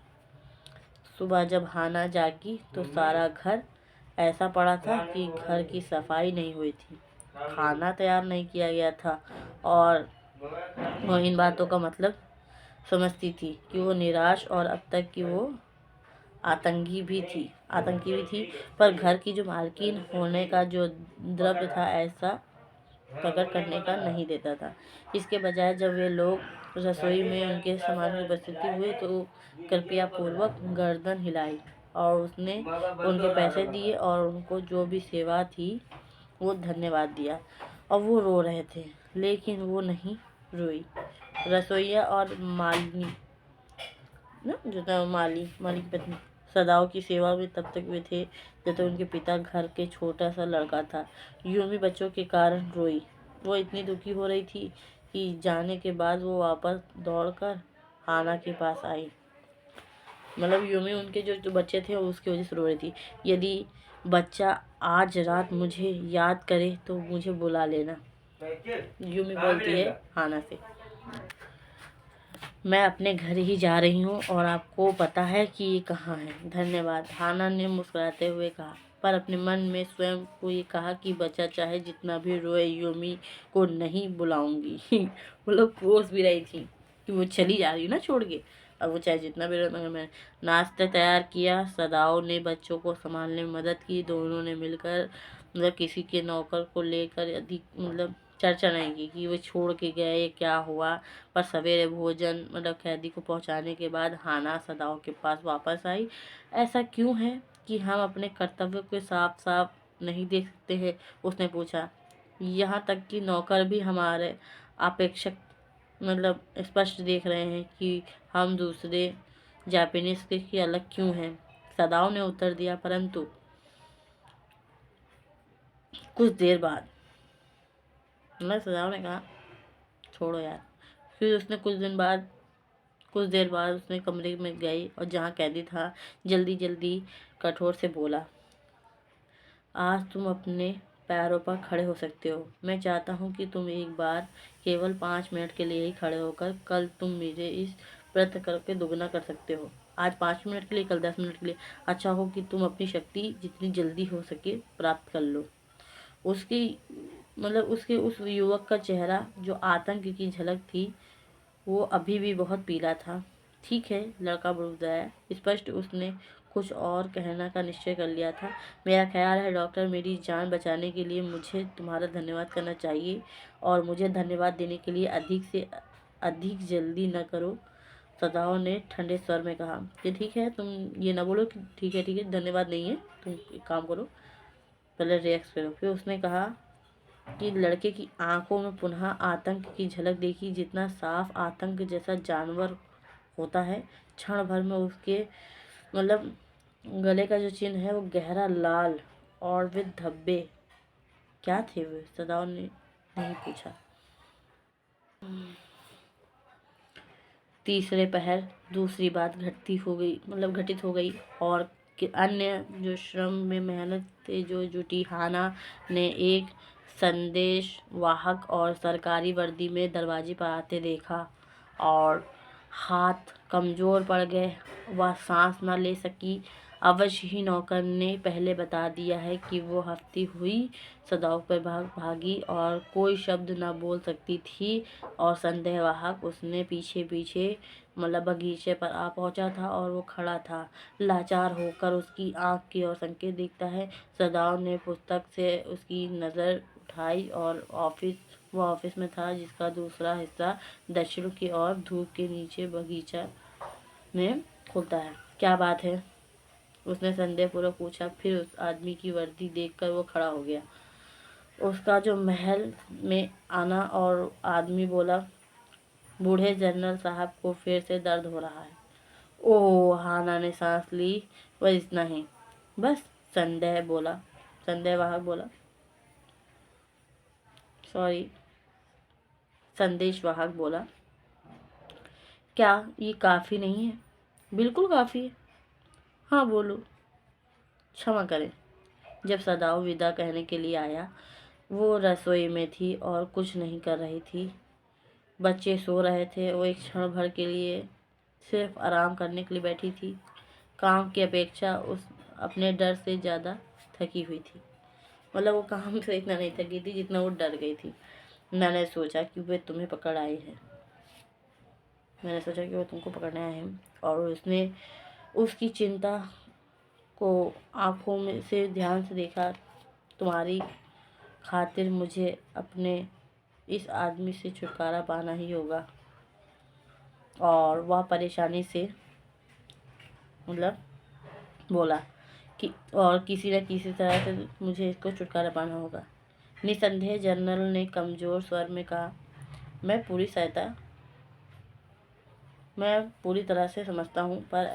सुबह जब हाना जागी तो सारा घर ऐसा पड़ा था कि घर की सफाई नहीं हुई थी, खाना तैयार नहीं किया गया था और वो इन बातों का मतलब समझती थी कि वो निराश और अब तक कि वो आतंकी भी थी। पर घर की जो मालकिन होने का जो द्रव्य था ऐसा प्रकट करने का नहीं देता था। इसके बजाय जब वे लोग रसोई में उनके सामान की उपस्थिति हुई तो कृपया पूर्वक गर्दन हिलाई और उसने उनके पैसे दिए और उनको जो भी सेवा थी वो धन्यवाद दिया। और वो रो रहे थे लेकिन वो नहीं रोई। रसोइया और मालिनी ना जो था माली की पत्नी सदाओं की सेवा में तब तक वे थे जब तक उनके पिता घर के छोटा सा लड़का था। यूमी बच्चों के कारण रोई। वो इतनी दुखी हो रही थी कि जाने के बाद वो वापस दौड़कर हाना के पास आई। मतलब यूमी उनके जो बच्चे थे उसकी वजह से रो रही थी। यदि बच्चा आज रात मुझे याद करे तो मुझे बुला लेना, यूमी बोलती है हाना से। मैं अपने घर ही जा रही हूँ और आपको पता है कि ये कहाँ है। धन्यवाद, हाना ने मुस्कुराते हुए कहा, पर अपने मन में स्वयं को ये कहा कि बच्चा चाहे जितना भी रोए यूमी को नहीं बुलाऊंगी। वो लोग कोस भी रही थी कि वो चली जा रही है ना छोड़ के, अब वो चाहे जितना भी रोए। मगर मैंने नाश्ता तैयार किया। सदाओं ने बच्चों को संभालने में मदद की। दोनों ने मिलकर मतलब किसी के नौकर को लेकर अधिक मतलब चर्चा नहीं की कि वो छोड़ के गए क्या हुआ। पर सवेरे भोजन मतलब कैदी को पहुंचाने के बाद हाना सदाओं के पास वापस आई। ऐसा क्यों है कि हम अपने कर्तव्य को साफ साफ नहीं देख सकते हैं, उसने पूछा। यहाँ तक कि नौकर भी हमारे अपेक्षक मतलब स्पष्ट देख रहे हैं कि हम दूसरे जापानीज के अलग क्यों हैं। सदाओं ने उत्तर दिया। परंतु कुछ देर बाद मतलब सदाओं ने कहा छोड़ो यार। फिर उसने कुछ देर बाद उसने कमरे में गई और जहाँ कैदी था जल्दी जल्दी कठोर से बोला, आज तुम अपने पैरों पर खड़े हो सकते हो। मैं चाहता हूँ कि तुम एक बार केवल 5 मिनट के लिए ही खड़े होकर कल तुम मेरे इस व्रत करके दुगना कर सकते हो। आज 5 मिनट के लिए, कल 10 मिनट के लिए। अच्छा हो कि तुम अपनी शक्ति जितनी जल्दी हो सके प्राप्त कर लो। उसकी मतलब उसके उस युवक का चेहरा जो आतंक की झलक थी वो अभी भी बहुत पीला था। ठीक है, लड़का बुदबुदाया। स्पष्ट उसने कुछ और कहने का निश्चय कर लिया था। मेरा ख्याल है डॉक्टर, मेरी जान बचाने के लिए मुझे तुम्हारा धन्यवाद करना चाहिए और मुझे धन्यवाद देने के लिए अधिक से अधिक जल्दी न करो। सदाओं ने ठंडे स्वर में कहा कि ठीक है, तुम ये ना बोलो कि ठीक है धन्यवाद नहीं है, तुम एक काम करो पहले रिएक्ट करो। फिर उसने कहा कि लड़के की आंखों में पुनः आतंक की झलक देखी। जितना साफ आतंक जैसा जानवर होता है, क्षण भर में उसके मतलब गले का जो चिन्ह है वो गहरा लाल और वे धब्बे क्या थे वे, सदाओं ने नहीं पूछा। तीसरे पहर दूसरी बात घटित हो गई और कि अन्य जो श्रम में मेहनत थे जो जुटी। हाना ने एक संदेश वाहक और सरकारी वर्दी में दरवाजे पर आते देखा और हाथ कमजोर पड़ गए। वह सांस न ले सकी। अवश्य ही नौकर ने पहले बता दिया है कि वो हफ्ती हुई सदाओं पर भागी और कोई शब्द न बोल सकती थी। और संदेहवाहक उसने पीछे पीछे मतलब बगीचे पर आ पहुंचा था और वो खड़ा था लाचार होकर उसकी आंख की ओर संकेत देखता है। सदाओं ने पुस्तक से उसकी नज़र उठाई और वो ऑफिस में था जिसका दूसरा हिस्सा दक्षिण की ओर धूप के नीचे बगीचा में खुलता है। क्या बात है, उसने संदेहपूर्वक पूछा। फिर उस आदमी की वर्दी देखकर वो खड़ा हो गया। उसका जो महल में आना और आदमी बोला, बूढ़े जनरल साहब को फिर से दर्द हो रहा है। ओह, हाना ने सांस ली। बस इतना ही, बस संदेहवाहक बोला, सॉरी संदेशवाहक बोला, क्या ये काफ़ी नहीं है? बिल्कुल काफ़ी है। हाँ बोलो। क्षमा करें। जब सदाओ विदा कहने के लिए आया, वो रसोई में थी और कुछ नहीं कर रही थी। बच्चे सो रहे थे। वो एक क्षण भर के लिए सिर्फ आराम करने के लिए बैठी थी। काम की अपेक्षा उस अपने डर से ज़्यादा थकी हुई थी। मतलब वो काम से इतना नहीं थकी थी जितना वो डर गई थी। मैंने सोचा कि वे तुम्हें पकड़ आए हैं। मैंने सोचा कि वो तुमको पकड़ने आए हैं और उसने उसकी चिंता को आंखों में से ध्यान से देखा। तुम्हारी खातिर मुझे अपने इस आदमी से छुटकारा पाना ही होगा। और वह परेशानी से मतलब बोला कि और किसी न किसी तरह से मुझे इसको छुटकारा पाना होगा। निसंदेह, जनरल ने कमज़ोर स्वर में कहा। मैं मैं पूरी तरह से समझता हूँ, पर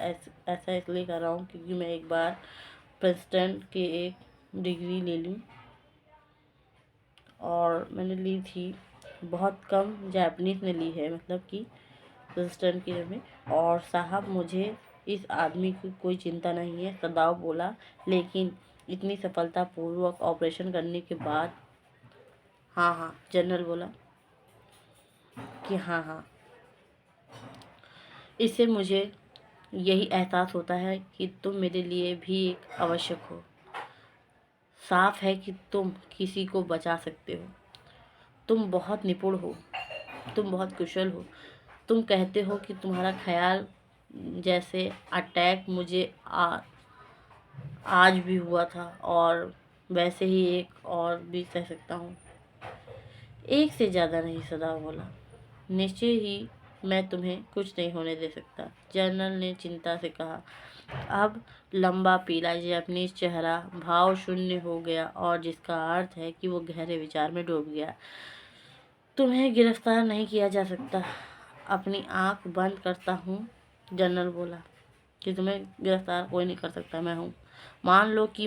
ऐसा इसलिए कर रहा हूँ क्योंकि मैं एक बार प्रिंसटन की एक डिग्री ले लूँ, और मैंने ली थी, बहुत कम जापानीज़ ने ली है, मतलब कि प्रिंसटन की में। और साहब मुझे इस आदमी की कोई चिंता नहीं है, सदाव बोला, लेकिन इतनी सफलतापूर्वक ऑपरेशन करने के बाद। हाँ हाँ, जनरल बोला कि हाँ हाँ, इससे मुझे यही एहसास होता है कि तुम मेरे लिए भी एक आवश्यक हो। साफ है कि तुम किसी को बचा सकते हो। तुम बहुत निपुण हो, तुम बहुत कुशल हो। तुम कहते हो कि तुम्हारा ख्याल जैसे अटैक मुझे आज भी हुआ था, और वैसे ही एक और भी सह सकता हूँ। एक से ज़्यादा नहीं, सदा बोला। निश्चय ही मैं तुम्हें कुछ नहीं होने दे सकता, जनरल ने चिंता से कहा। अब लंबा पीला जापानीज चेहरा भाव शून्य हो गया, और जिसका अर्थ है कि वो गहरे विचार में डूब गया। तुम्हें गिरफ्तार नहीं किया जा सकता। अपनी आंख बंद करता हूँ, जनरल बोला, कि तुम्हें गिरफ्तार कोई नहीं कर सकता, मैं हूँ। मान लो कि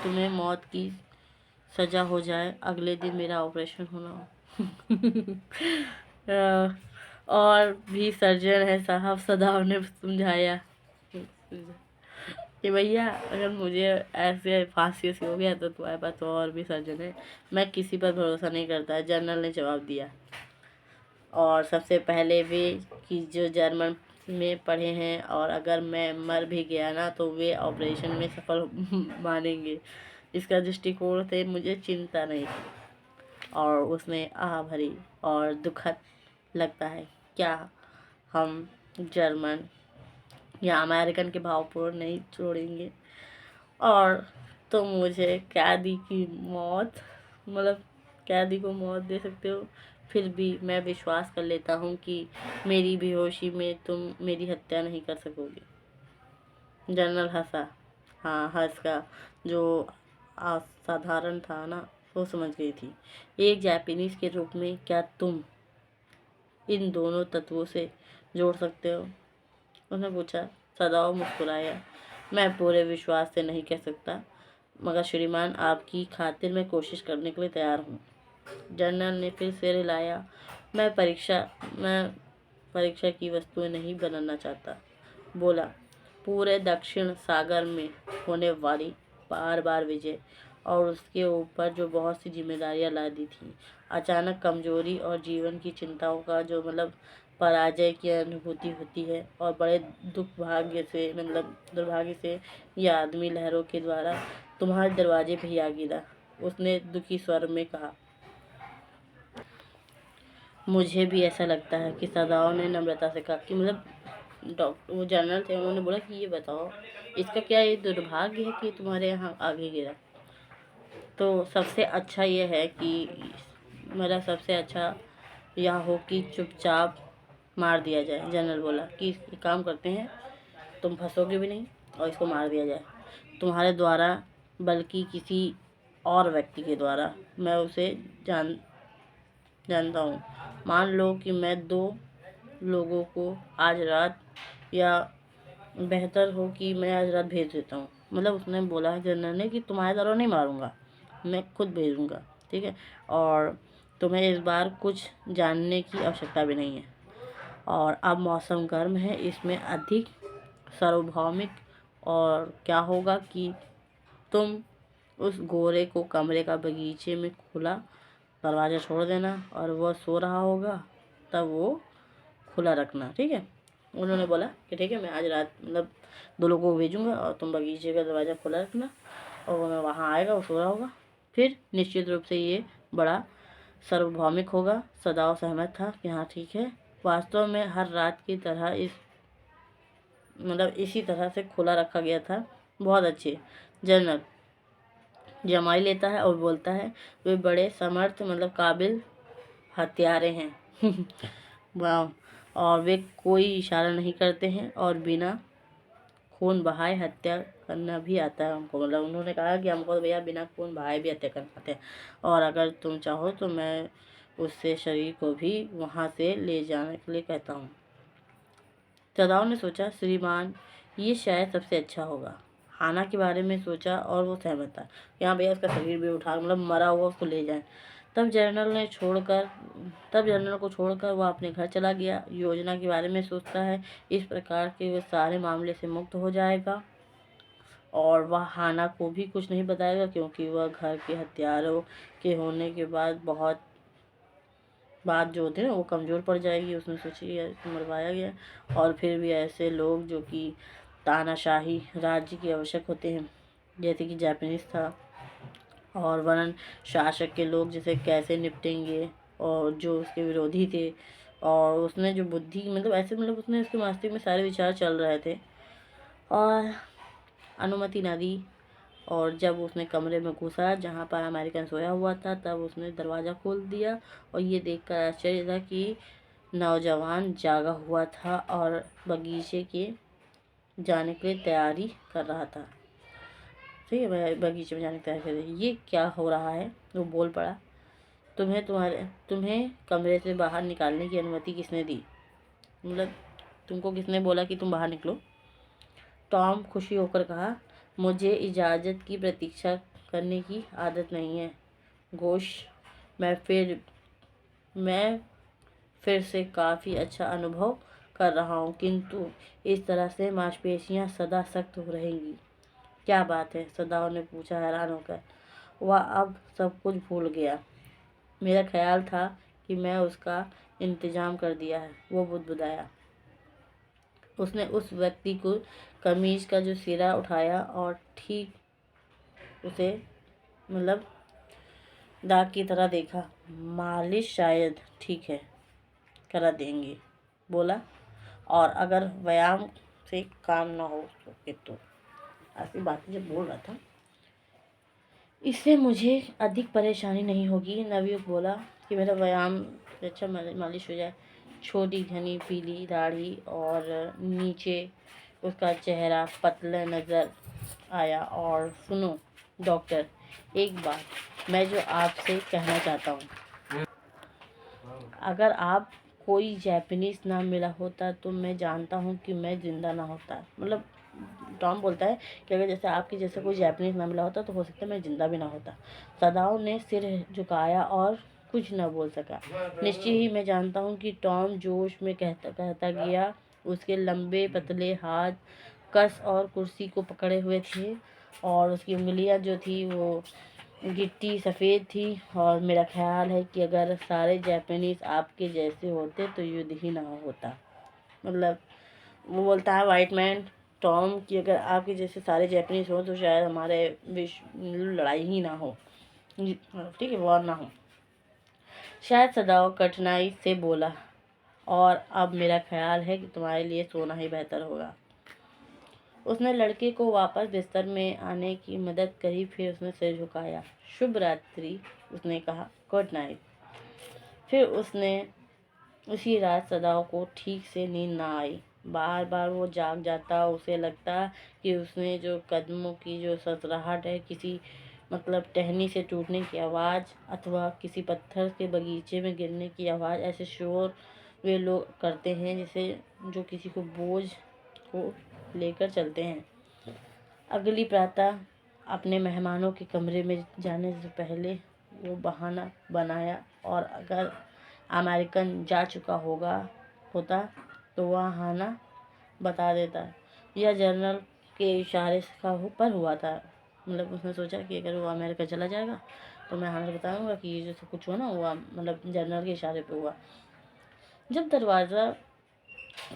तुम्हें मौत की सजा हो जाए, अगले दिन मेरा ऑपरेशन होना हो। और भी सर्जन है साहब, सदाव ने समझाया कि भैया अगर मुझे ऐसे फांसी से हो गया तो तुम्हारे पास तो और भी सर्जन है, मैं किसी पर भरोसा नहीं करता, जनरल ने जवाब दिया। और सबसे पहले वे कि जो जर्मन में पढ़े हैं, और अगर मैं मर भी गया ना तो वे ऑपरेशन में सफल मानेंगे। इसका दृष्टिकोण से मुझे चिंता नहीं थी, और उसमें आह भरी और दुखद लगता है। क्या हम जर्मन या अमेरिकन के भावपूर्ण नहीं छोड़ेंगे? और तुम मुझे कैदी को मौत दे सकते हो, फिर भी मैं विश्वास कर लेता हूँ कि मेरी बेहोशी में तुम मेरी हत्या नहीं कर सकोगे। जनरल हंसा। हाँ, हंस का जो असाधारण था ना, वो समझ गई थी। एक जापानीज के रूप में क्या तुम इन दोनों तत्वों से जोड़ सकते हो? उसने पूछा। सदाओ मुस्कुराया। मैं पूरे विश्वास से नहीं कह सकता, मगर श्रीमान आपकी खातिर मैं कोशिश करने के लिए तैयार हूँ। जनरल ने फिर सिर हिलाया। मैं परीक्षा की वस्तुएं नहीं बनाना चाहता, बोला। पूरे दक्षिण सागर में होने वाली बार बार विजय, और उसके ऊपर जो बहुत सी जिम्मेदारियां लादी थी, अचानक कमजोरी और जीवन की चिंताओं का जो पराजय की अनुभूति होती है, और बड़े दुर्भाग्य से यह आदमी लहरों के द्वारा तुम्हारे दरवाजे पे ही आ गिरा। उसने दुखी स्वर में कहा। मुझे भी ऐसा लगता है, कि सदाओ ने नम्रता से कहा। कि डॉक्टर, वो जनरल थे, उन्होंने बोला कि ये बताओ, इसका क्या ये दुर्भाग्य है कि तुम्हारे यहाँ आगे गिरा? तो सबसे अच्छा ये है कि सबसे अच्छा यह हो कि चुपचाप मार दिया जाए। जनरल बोला कि एक काम करते हैं, तुम फंसोगे भी नहीं, और इसको मार दिया जाए, तुम्हारे द्वारा बल्कि किसी और व्यक्ति के द्वारा। मैं उसे जानता हूँ। मान लो कि मैं 2 लोगों को आज रात, या बेहतर हो कि मैं आज रात भेज देता हूँ। उसने बोला जनरल ने कि तुम्हारे द्वारा नहीं मारूंगा, मैं खुद भेजूंगा, ठीक है? और तुम्हें इस बार कुछ जानने की आवश्यकता भी नहीं है। और अब मौसम गर्म है, इसमें अधिक सार्वभौमिक, और क्या होगा कि तुम उस गोरे को कमरे का बगीचे में खुला दरवाज़ा छोड़ देना, और वह सो रहा होगा तब वो खुला रखना, ठीक है? उन्होंने बोला कि ठीक है, मैं आज रात 2 लोगों को भेजूंगा, और तुम बगीचे का दरवाज़ा खुला रखना, और वो मैं वहाँ आएगा, वो सो रहा होगा। फिर निश्चित रूप से ये बड़ा सार्वभौमिक होगा। सदाओ सहमत था कि हाँ ठीक है। वास्तव में हर रात की तरह इसी तरह से खुला रखा गया था। बहुत अच्छे। जनरल जमाई लेता है और बोलता है, वे बड़े समर्थ काबिल हत्यारे हैं। वाह। और वे कोई इशारा नहीं करते हैं, और बिना खून बहाए हत्या करना भी आता है हमको। उन्होंने कहा कि हमको तो भैया बिना खून बहाए भी हत्या करना आते हैं, और अगर तुम चाहो तो मैं उससे शरीर को भी वहाँ से ले जाने के लिए कहता हूँ। सदाओ ने सोचा, श्रीमान ये शायद सबसे अच्छा होगा। हाना के बारे में सोचा और वो सहमत था। यहाँ भैया उसका शरीर भी उठा, मतलब मरा हुआ उसको ले जाए। तब जनरल को छोड़कर वह अपने घर चला गया। योजना के बारे में सोचता है, इस प्रकार के वह सारे मामले से मुक्त हो जाएगा और वह हाना को भी कुछ नहीं बताएगा, क्योंकि वह घर के हथियारों के होने के बाद बात जो होती है ना वो कमज़ोर पड़ जाएगी। उसने सोची मरवाया गया, और फिर भी ऐसे लोग जो कि तानाशाही राज्य के आवश्यक होते हैं, जैसे कि जापानीज था, और वरन शासक के लोग जिसे कैसे निपटेंगे, और जो उसके विरोधी थे, और उसने जो बुद्धि मतलब ऐसे मतलब उसने उसके मस्तिष्क में सारे विचार चल रहे थे, और अनुमति न दी। और जब उसने कमरे में घुसा जहाँ पर अमेरिकन सोया हुआ था, तब उसने दरवाज़ा खोल दिया और ये देखकर आश्चर्य था कि नौजवान जागा हुआ था और बगीचे के जाने के लिए तैयारी कर रहा था। ठीक है, बगीचे में जाने की तैयारी कर रही। ये क्या हो रहा है? वो बोल पड़ा, तुम्हें कमरे से बाहर निकालने की अनुमति किसने दी? मतलब तुमको किसने बोला कि तुम बाहर निकलो? टॉम खुशी होकर कहा, मुझे इजाज़त की प्रतीक्षा करने की आदत नहीं है घोष। मैं फिर से काफ़ी अच्छा अनुभव कर रहा हूँ, किंतु इस तरह से मांसपेशियाँ सदा सख्त हो रहेंगी। क्या बात है? सदाओं ने पूछा हैरान होकर। वह अब सब कुछ भूल गया। मेरा ख्याल था कि मैं उसका इंतजाम कर दिया है, वो बुदबुदाया। उसने उस व्यक्ति को कमीज का जो सिरा उठाया और ठीक उसे मतलब दाग की तरह देखा। मालिश शायद ठीक है, करा देंगे, बोला, और अगर व्यायाम से काम ना हो सके तो। ऐसी बातें जब बोल रहा था, इससे मुझे अधिक परेशानी नहीं होगी। नवयुवक बोला कि मेरा व्यायाम से अच्छा मालिश हो जाए। छोटी घनी पीली दाढ़ी और नीचे उसका चेहरा पतला नज़र आया। और सुनो डॉक्टर, एक बात मैं जो आपसे कहना चाहता हूँ, अगर आप कोई जापानीज ना मिला होता तो मैं जानता हूँ कि मैं ज़िंदा ना होता। मतलब टॉम बोलता है कि अगर जैसे आपके जैसे कोई जापानीज ना मिला होता तो हो सकता है मैं ज़िंदा भी ना होता। सदाओ ने सिर झुकाया और कुछ न बोल सका। निश्चय ही मैं जानता हूँ कि टॉम जोश में कहता गया। उसके लंबे पतले हाथ कस और कुर्सी को पकड़े हुए थे, और उसकी उंगलियां जो थी वो गिट्टी सफ़ेद थी। और मेरा ख्याल है कि अगर सारे जापानीज आपके जैसे होते तो युद्ध ही ना होता। मतलब वो बोलता है वाइट मैन टॉम कि अगर आपके जैसे सारे जापानीज हो तो शायद हमारे विश्व लड़ाई ही ना हो, ठीक है, वॉर ना हो। शायद सदाओ कठिनाई से बोला, और अब मेरा ख्याल है कि तुम्हारे लिए सोना ही बेहतर होगा। उसने लड़के को वापस बिस्तर में आने की मदद करी, फिर उसने सिर झुकाया। शुभ रात्रि, उसने कहा, गुड नाइट। फिर उसी रात सदाओ को ठीक से नींद ना आई। बार बार वो जाग जाता। उसे लगता कि उसने जो कदमों की जो ससराहट है, किसी मतलब टहनी से टूटने की आवाज़ अथवा किसी पत्थर के बगीचे में गिरने की आवाज़, ऐसे शोर वे लोग करते हैं जैसे जो किसी को बोझ को लेकर चलते हैं। अगली प्रातः अपने मेहमानों के कमरे में जाने से पहले वो बहाना बनाया, और अगर अमेरिकन जा चुका होता तो वह हाना बता देता। यह जनरल के इशारे पर हुआ था। मतलब उसने सोचा कि अगर वो अमेरिका चला जाएगा तो मैं हाना बताऊंगा कि ये जो सब कुछ हुआ ना हुआ मतलब जनरल के इशारे पे हुआ। जब दरवाज़ा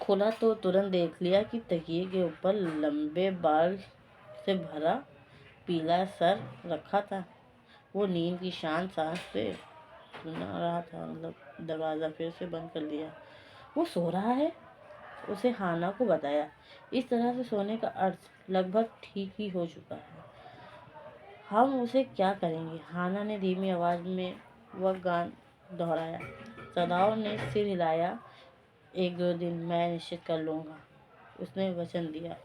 खोला तो तुरंत देख लिया कि तकिए के ऊपर लंबे बाल से भरा पीला सर रखा था। वो नींद की शांत सांस से सुना रहा था। मतलब दरवाज़ा फिर से बंद कर लिया। वो सो रहा है, उसे हाना को बताया। इस तरह से सोने का अर्थ लगभग ठीक ही हो चुका है। हम उसे क्या करेंगे? हाना ने धीमी आवाज़ में वह गान दोहराया। सदाओ ने सिर हिलाया। 1-2 दिन मैं निश्चित कर लूँगा, उसने वचन दिया।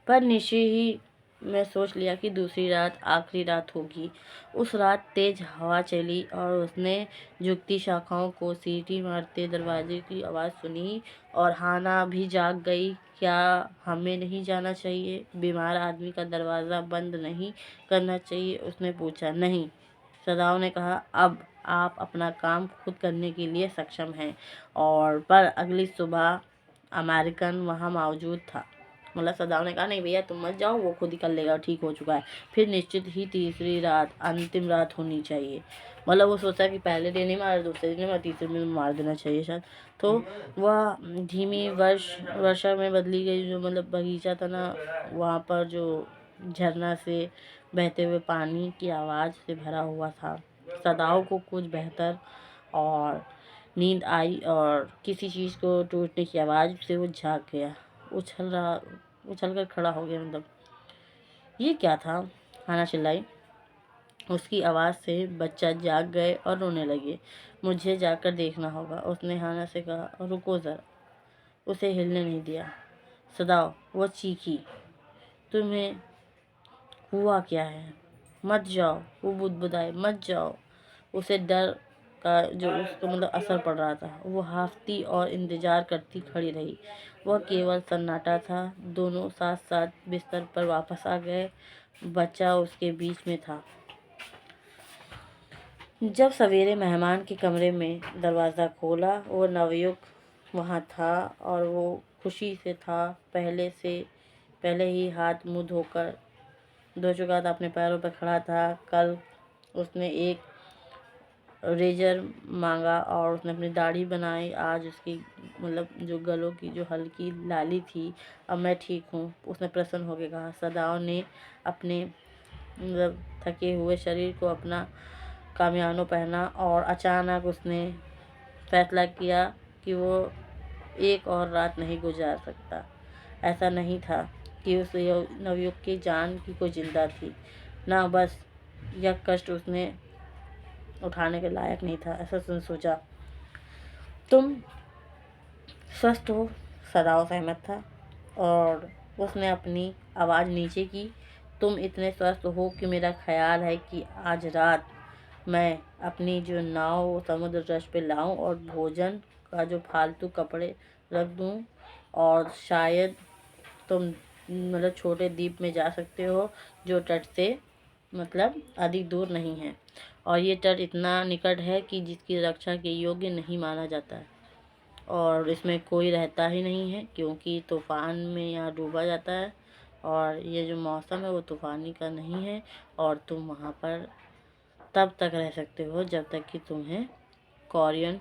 पर निश्चय ही मैं सोच लिया कि दूसरी रात आखिरी रात होगी। उस रात तेज हवा चली और उसने झुकती शाखाओं को सीटी मारते दरवाजे की आवाज़ सुनी और हाना भी जाग गई। क्या हमें नहीं जाना चाहिए? बीमार आदमी का दरवाज़ा बंद नहीं करना चाहिए? उसने पूछा। नहीं, सदाओं ने कहा, अब आप अपना काम खुद करने के लिए सक्षम हैं। और पर अगली सुबह अमेरिकन वहाँ मौजूद था। मतलब सदाओं ने कहा, नहीं भैया तुम मत जाओ, वो खुद ही कर लेगा, ठीक हो चुका है। फिर निश्चित ही तीसरी रात अंतिम रात होनी चाहिए। मतलब वो सोचा कि पहले दिन ही मार, दूसरे दिन मार, तीसरे दिन मार देना चाहिए शायद। तो वह धीमी वर्षा में बदली गई। जो मतलब बगीचा था ना, वहाँ पर जो झरना से बहते हुए पानी की आवाज़ से भरा हुआ था। सदाओं को कुछ बेहतर और नींद आई और किसी चीज़ को टूटने की आवाज़ से वो जाग गया। उछल कर खड़ा हो गया। मतलब ये क्या था? हाना चिल्लाई। उसकी आवाज़ से बच्चा जाग गए और रोने लगे। मुझे जाकर देखना होगा, उसने हाना से कहा। रुको ज़रा। उसे हिलने नहीं दिया। सदाओ, वो चीखी, तुम्हें हुआ क्या है? मत जाओ। वो बुदबुदाए, मत जाओ। उसे डर का जो उसको मतलब असर पड़ रहा था। वो हाफती और इंतज़ार करती खड़ी रही। वह केवल सन्नाटा था। दोनों साथ साथ बिस्तर पर वापस आ गए। बच्चा उसके बीच में था। जब सवेरे मेहमान के कमरे में दरवाज़ा खोला, वो नवयुवक वहाँ था और वो खुशी से था। पहले ही हाथ मुँह धो चुका था, अपने पैरों पर खड़ा था। कल उसने एक रेजर मांगा और उसने अपनी दाढ़ी बनाई। आज उसकी मतलब जो गलों की जो हल्की लाली थी, अब मैं ठीक हूँ, उसने प्रसन्न होकर कहा। सदाओं ने अपने मतलब थके हुए शरीर को अपना कामियानो पहना और अचानक उसने फैसला किया कि वो एक और रात नहीं गुजार सकता। ऐसा नहीं था कि उस नवयुवक की जान की कोई चिंता थी, ना बस यह कष्ट उसने उठाने के लायक नहीं था। ऐसा उसने सोचा। तुम स्वस्थ हो? सदाओ सहमत था और उसने अपनी आवाज़ नीचे की। तुम इतने स्वस्थ हो कि मेरा ख्याल है कि आज रात मैं अपनी जो नाव समुद्र तट पे लाऊं और भोजन का जो फालतू कपड़े रख दूं और शायद तुम मतलब छोटे द्वीप में जा सकते हो जो तट से मतलब अधिक दूर नहीं है और ये तट इतना निकट है कि जिसकी रक्षा के योग्य नहीं माना जाता है और इसमें कोई रहता ही नहीं है क्योंकि तूफ़ान में यहाँ डूबा जाता है और ये जो मौसम है वो तूफ़ानी का नहीं है और तुम वहाँ पर तब तक रह सकते हो जब तक कि तुम्हें कोरियन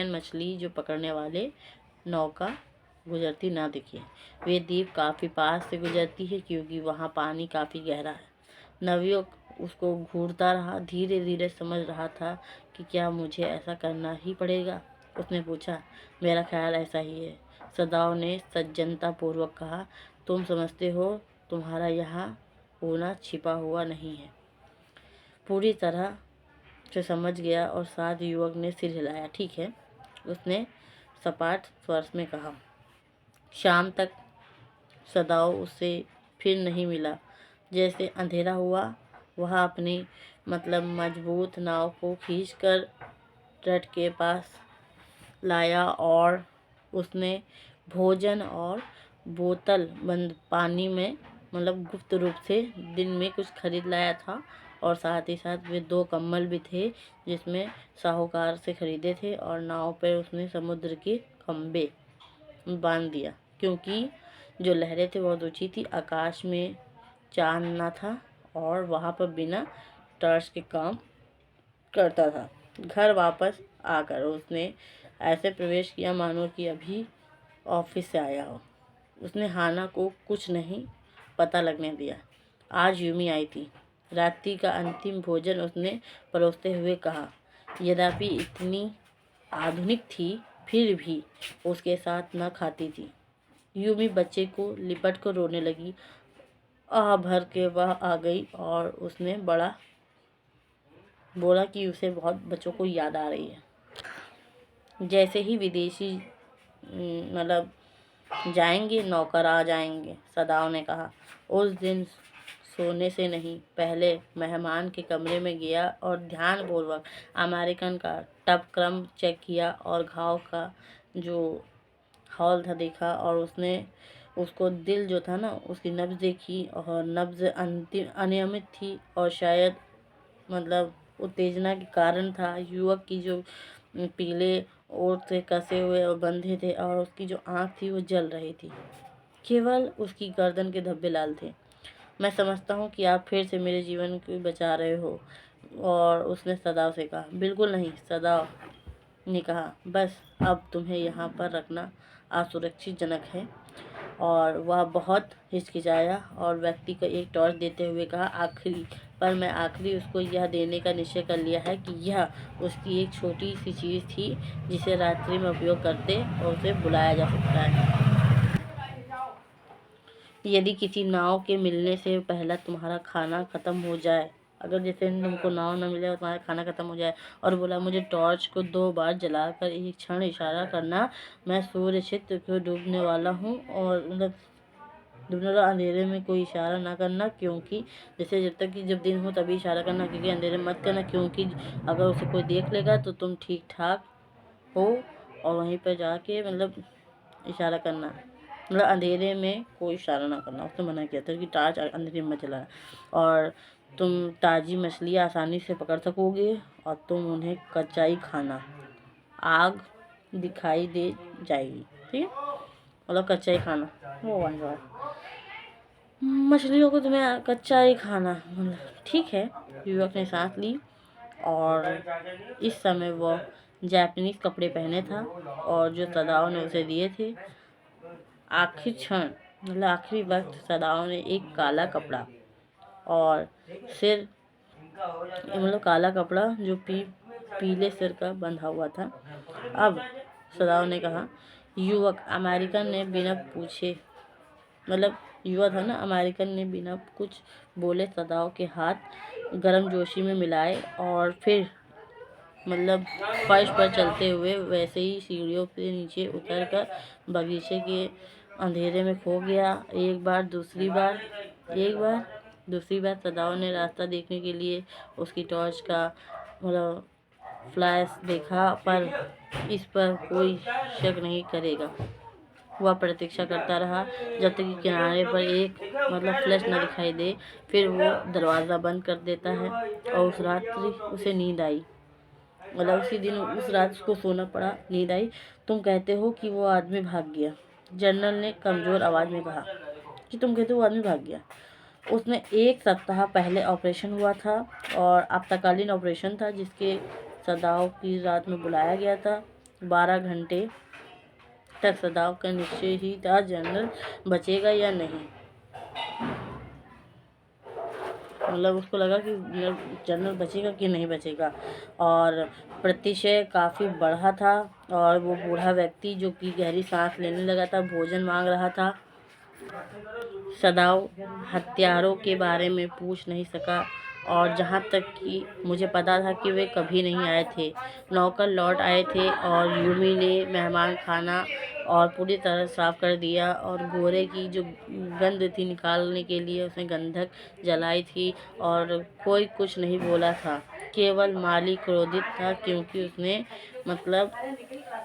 मछली जो पकड़ने वाले नौका गुजरती ना दिखे। वे द्वीप काफ़ी पास से गुजरती है क्योंकि वहाँ पानी काफ़ी गहरा है। नवयुवक उसको घूरता रहा, धीरे धीरे समझ रहा था कि क्या मुझे ऐसा करना ही पड़ेगा। उसने पूछा। मेरा ख्याल ऐसा ही है, सदाओं ने सज्जनता पूर्वक कहा। तुम समझते हो तुम्हारा यहाँ होना छिपा हुआ नहीं है। पूरी तरह से समझ गया और साथ युवक ने सिर हिलाया। ठीक है, उसने सपाट स्वर में कहा। शाम तक सदाओ उससे फिर नहीं मिला। जैसे अंधेरा हुआ, वह अपनी मतलब मजबूत नाव को खींचकर तट के पास लाया और उसने भोजन और बोतल बंद पानी में मतलब गुप्त रूप से दिन में कुछ खरीद लाया था और साथ ही साथ वे 2 कंबल भी थे जिसमें साहूकार से खरीदे थे और नाव पर उसने समुद्र के खंबे बांध दिया क्योंकि जो लहरें थी बहुत ऊंची थी। आकाश में चांद ना था और वहाँ पर बिना टॉर्च के काम करता था। घर वापस आकर उसने ऐसे प्रवेश किया मानो कि अभी ऑफिस से आया हो। उसने हाना को कुछ नहीं पता लगने दिया। आज यूमी आई थी। रात्रि का अंतिम भोजन उसने परोसते हुए कहा। यद्यपि इतनी आधुनिक थी फिर भी उसके साथ न खाती थी। यूमी बच्चे को लिपट कर रोने लगी। आह भर के वह आ गई और उसने बोला कि उसे बहुत बच्चों को याद आ रही है। जैसे ही विदेशी मतलब जाएंगे, नौकर आ जाएंगे, सदाओं ने कहा। उस दिन सोने से नहीं पहले मेहमान के कमरे में गया और ध्यानपूर्वक अमेरिकन का तापक्रम चेक किया और घाव का जो हॉल था देखा, और उसको दिल जो था ना उसकी नब्ज़ देखी, और नब्ज़ अनियमित थी और शायद मतलब उत्तेजना के कारण था। युवक की जो पीले ओठ से कसे हुए और बंधे थे, और उसकी जो आँख थी वो जल रही थी। केवल उसकी गर्दन के धब्बे लाल थे। मैं समझता हूँ कि आप फिर से मेरे जीवन को बचा रहे हो। और उसने सदाव से कहा। बिल्कुल नहीं, सदाव ने कहा, बस अब तुम्हें यहाँ पर रखना असुरक्षितजनक है। और वह बहुत हिचकिचाया और व्यक्ति को एक टॉर्च देते हुए कहा, आखिरी उसको यह देने का निश्चय कर लिया है कि यह उसकी एक छोटी सी चीज़ थी जिसे रात्रि में उपयोग करते और उसे बुलाया जा सकता है। यदि किसी नाव के मिलने से पहले तुम्हारा खाना खत्म हो जाए, अगर जैसे तुमको नाव न मिले और तुम्हारा खाना खत्म हो जाए, और बोला मुझे टॉर्च को 2 बार जलाकर एक क्षण इशारा करना, मैं सूर्य क्षेत्र को डूबने वाला हूँ, और मतलब डूबने वाला अंधेरे में कोई इशारा ना करना, क्योंकि जैसे जब दिन हो तभी इशारा करना, क्योंकि अंधेरे में मत करना, क्योंकि अगर उसे कोई देख लेगा तो तुम ठीक ठाक हो, और वहीं पर जाके मतलब इशारा करना, मतलब अंधेरे में कोई इशारा ना करना। उसने मना किया था कि टॉर्च अंधेरे में चलाना, और तुम ताज़ी मछली आसानी से पकड़ सकोगे, और तुम उन्हें कच्चाई खाना, आग दिखाई दे जाएगी, ठीक है, मतलब कच्चा ही खाना। ओ माय गॉड, मछलियों को तुम्हें कच्चा ही खाना, मतलब ठीक है। युवक ने सांस ली, और इस समय वह जापानीज कपड़े पहने था, और जो सदाओ ने उसे दिए थे। आखिरी क्षण, मतलब आखिरी वक्त, सदाओं ने एक काला कपड़ा और सिर, मतलब काला कपड़ा जो पीले सिर का बंधा हुआ था। अब सदाओं ने कहा। युवक अमेरिकन ने बिना पूछे, मतलब युवा था ना, अमेरिकन ने बिना कुछ बोले सदाओं के हाथ गर्मजोशी में मिलाए, और फिर मतलब फर्श पर चलते हुए वैसे ही सीढ़ियों से नीचे उतरकर बगीचे के अंधेरे में खो गया। एक बार दूसरी बार सदाओं ने रास्ता देखने के लिए उसकी टॉर्च का मतलब फ्लैश देखा, पर इस पर कोई शक नहीं करेगा। वह प्रतीक्षा करता रहा जब तक कि किनारे पर एक मतलब फ्लैश न दिखाई दे। फिर वो दरवाज़ा बंद कर देता है, और उस रात्रि उसे नींद आई, मतलब उसी दिन उस रात उसको सोना पड़ा, नींद आई। तुम कहते हो कि वो आदमी भाग गया, जनरल ने कमज़ोर आवाज़ में कहा। कि तुम कहते हो वो आदमी भाग गया? उसने 1 सप्ताह पहले ऑपरेशन हुआ था, और आपातकालीन ऑपरेशन था जिसके सदाओं की रात में बुलाया गया था। 12 घंटे तक सदाओं का निश्चय ही था जनरल बचेगा या नहीं। मतलब उसको लगा कि जनरल बचेगा कि नहीं बचेगा, और प्रतिशय काफ़ी बढ़ा था, और वो बूढ़ा व्यक्ति जो कि गहरी सांस लेने लगा था, भोजन मांग रहा था। सदाओ हत्यारों के बारे में पूछ नहीं सका, और जहाँ तक कि मुझे पता था कि वे कभी नहीं आए थे। नौकर लौट आए थे, और यूमी ने मेहमान खाना और पूरी तरह साफ कर दिया, और गोरे की जो गंध थी निकालने के लिए उसने गंधक जलाई थी, और कोई कुछ नहीं बोला था। केवल माली क्रोधित था, क्योंकि उसने मतलब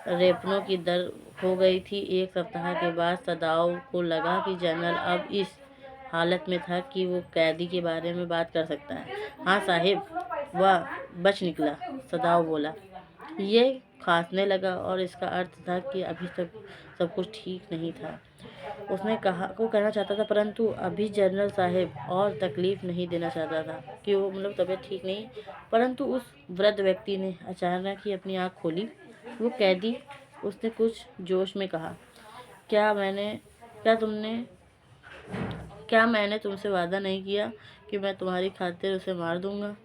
रेपनों की दर हो गई थी। 1 सप्ताह के बाद सदाओ को लगा कि जनरल अब इस हालत में था कि वो कैदी के बारे में बात कर सकता है। हाँ साहिब, वह बच निकला, सदाओ बोला। ये खांसने लगा, और इसका अर्थ था कि अभी तक सब कुछ ठीक नहीं था। उसने कहना चाहता था, परंतु अभी जनरल साहब और तकलीफ नहीं देना चाहता था कि वो मतलब तबीयत ठीक नहीं। परंतु उस वृद्ध व्यक्ति ने अचानक ही अपनी आँख खोली। वो कैदी, उसने कुछ जोश में कहा, क्या मैंने तुमसे वादा नहीं किया कि मैं तुम्हारी खातिर उसे मार दूंगा?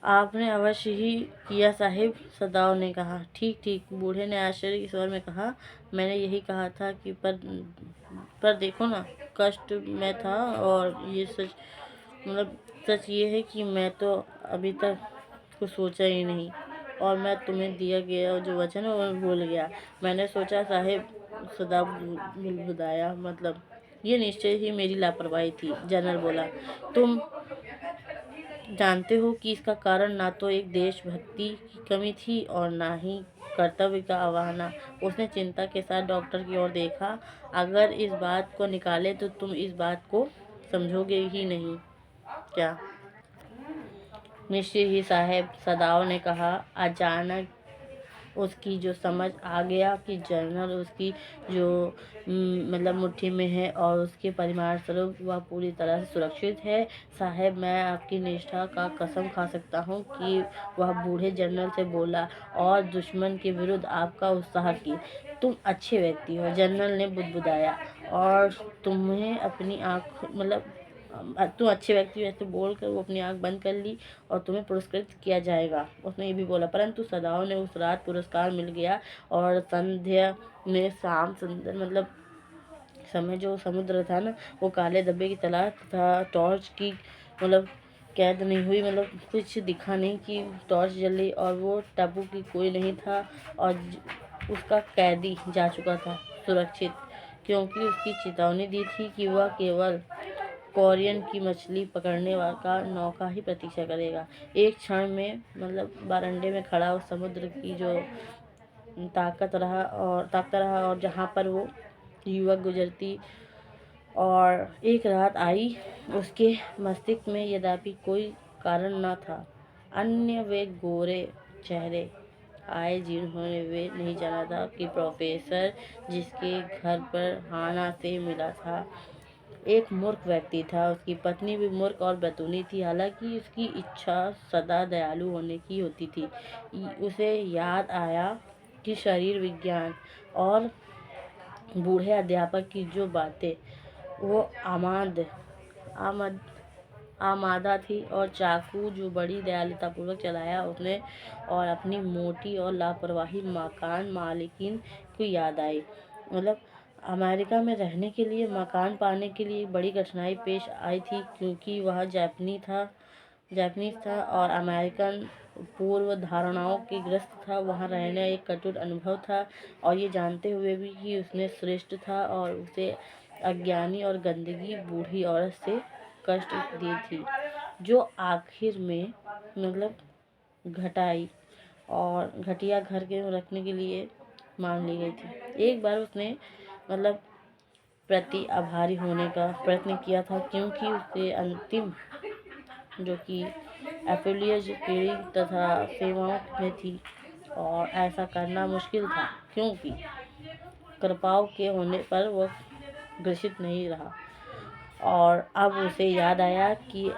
आपने अवश्य ही किया साहिब, सदाओ ने कहा। ठीक ठीक, बूढ़े ने आश्चर्य के स्वर में कहा। मैंने यही कहा था कि पर देखो ना, कष्ट में था, और ये सच ये है कि मैं तो अभी तक कुछ सोचा ही नहीं, और मैं तुम्हें दिया गया जो वचन है वो भूल गया। मैंने सोचा साहिब, सदा बुदबुदाया, मतलब ये निश्चय ही मेरी लापरवाही थी। जनरल बोला, तुम जानते हो कि इसका कारण ना तो एक देशभक्ति की कमी थी और ना ही कर्तव्य का अवहेलना। उसने चिंता के साथ डॉक्टर की ओर देखा। अगर इस बात को निकाले तो तुम इस बात को समझोगे ही नहीं क्या? निश्चय ही साहब, सदाओं ने कहा। अचानक उसकी जो समझ आ गया कि जनरल उसकी जो मतलब मुट्ठी में है और उसके परिवार स्वरूप वह पूरी तरह से सुरक्षित है। साहब, मैं आपकी निष्ठा का कसम खा सकता हूँ कि वह बूढ़े जनरल से बोला और दुश्मन के विरुद्ध आपका उत्साह की। तुम अच्छे व्यक्ति हो, जनरल ने बुदबुदाया, और तुम्हें अपनी आँख मतलब तुम अच्छे व्यक्ति ऐसे बोलकर वो अपनी आंख बंद कर ली और तुम्हें पुरस्कृत किया जाएगा, उसने ये भी बोला। परंतु सदाओं ने उस रात पुरस्कार मिल गया और संध्या में शाम सुंदर मतलब समय जो समुद्र था ना, वो काले धब्बे की तलाश था। टॉर्च की मतलब कैद नहीं हुई, मतलब कुछ दिखा नहीं कि टॉर्च जल रही, और वो टापू की कोई नहीं था और उसका कैदी जा चुका था सुरक्षित, क्योंकि उसकी चेतावनी दी थी कि वह केवल कोरियन की मछली पकड़ने का नौका ही प्रतीक्षा करेगा। एक क्षण में मतलब बरामदे में खड़ा उस समुद्र की जो ताकता रहा और जहाँ पर वो युवक गुजरती, और एक रात आई उसके मस्तिष्क में यद्यपि कोई कारण न था। अन्य वे गोरे चेहरे आए जिन्होंने वे नहीं जाना था कि प्रोफेसर जिसके घर पर हाना से मिला था एक मूर्ख व्यक्ति था। उसकी पत्नी भी मूर्ख और बतूनी थी, हालांकि उसकी इच्छा सदा दयालु होने की होती थी। उसे याद आया कि शरीर विज्ञान और बूढ़े अध्यापक की जो बातें वो आमद आमादा थी, और चाकू जो बड़ी दयालुतापूर्वक चलाया उसने, और अपनी मोटी और लापरवाही मकान मालिकिन को याद आई। मतलब अमेरिका में रहने के लिए मकान पाने के लिए बड़ी कठिनाई पेश आई थी, क्योंकि वह जापानीज था और अमेरिकन पूर्व धारणाओं के ग्रस्त था। वहाँ रहना एक कठिन अनुभव था, और ये जानते हुए भी कि उसने श्रेष्ठ था और उसे अज्ञानी और गंदगी बूढ़ी औरत से कष्ट दी थी, जो आखिर में मतलब घटाई और घटिया घर के रखने के लिए मान ली गई थी। एक बार उसने मतलब प्रति आभारी होने का प्रयत्न किया था, क्योंकि उसके अंतिम जो कि एफिलियज पीढ़ी तथा सेवाओं में थी, और ऐसा करना मुश्किल था क्योंकि कृपाओं के होने पर वह ग्रसित नहीं रहा। और अब उसे याद आया कि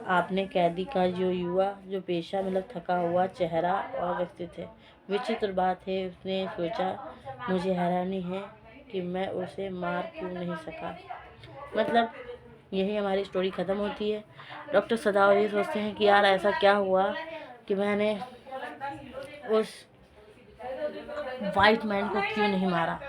आपने कैदी का जो पेशा मतलब थका हुआ चेहरा और व्यक्तित्व है। विचित्र बात है, उसने सोचा, मुझे हैरानी है कि मैं उसे मार क्यों नहीं सका। मतलब यही हमारी स्टोरी ख़त्म होती है। डॉक्टर सदाओ ये सोचते हैं कि यार ऐसा क्या हुआ कि मैंने उस वाइट मैन को क्यों नहीं मारा।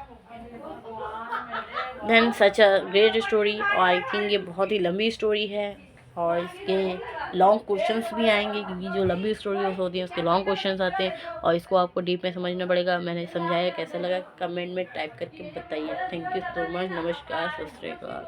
Then such a great story, और आई थिंक ये बहुत ही लंबी स्टोरी है और इसके लॉन्ग क्वेश्चंस भी आएंगे, क्योंकि जो लंबी स्टोरी होती है उसके लॉन्ग क्वेश्चंस आते हैं और इसको आपको डीप में समझना पड़ेगा। मैंने समझाया, कैसा लगा कमेंट में टाइप करके बताइए। Thank you so much. नमस्कार, सत श्री अकाल।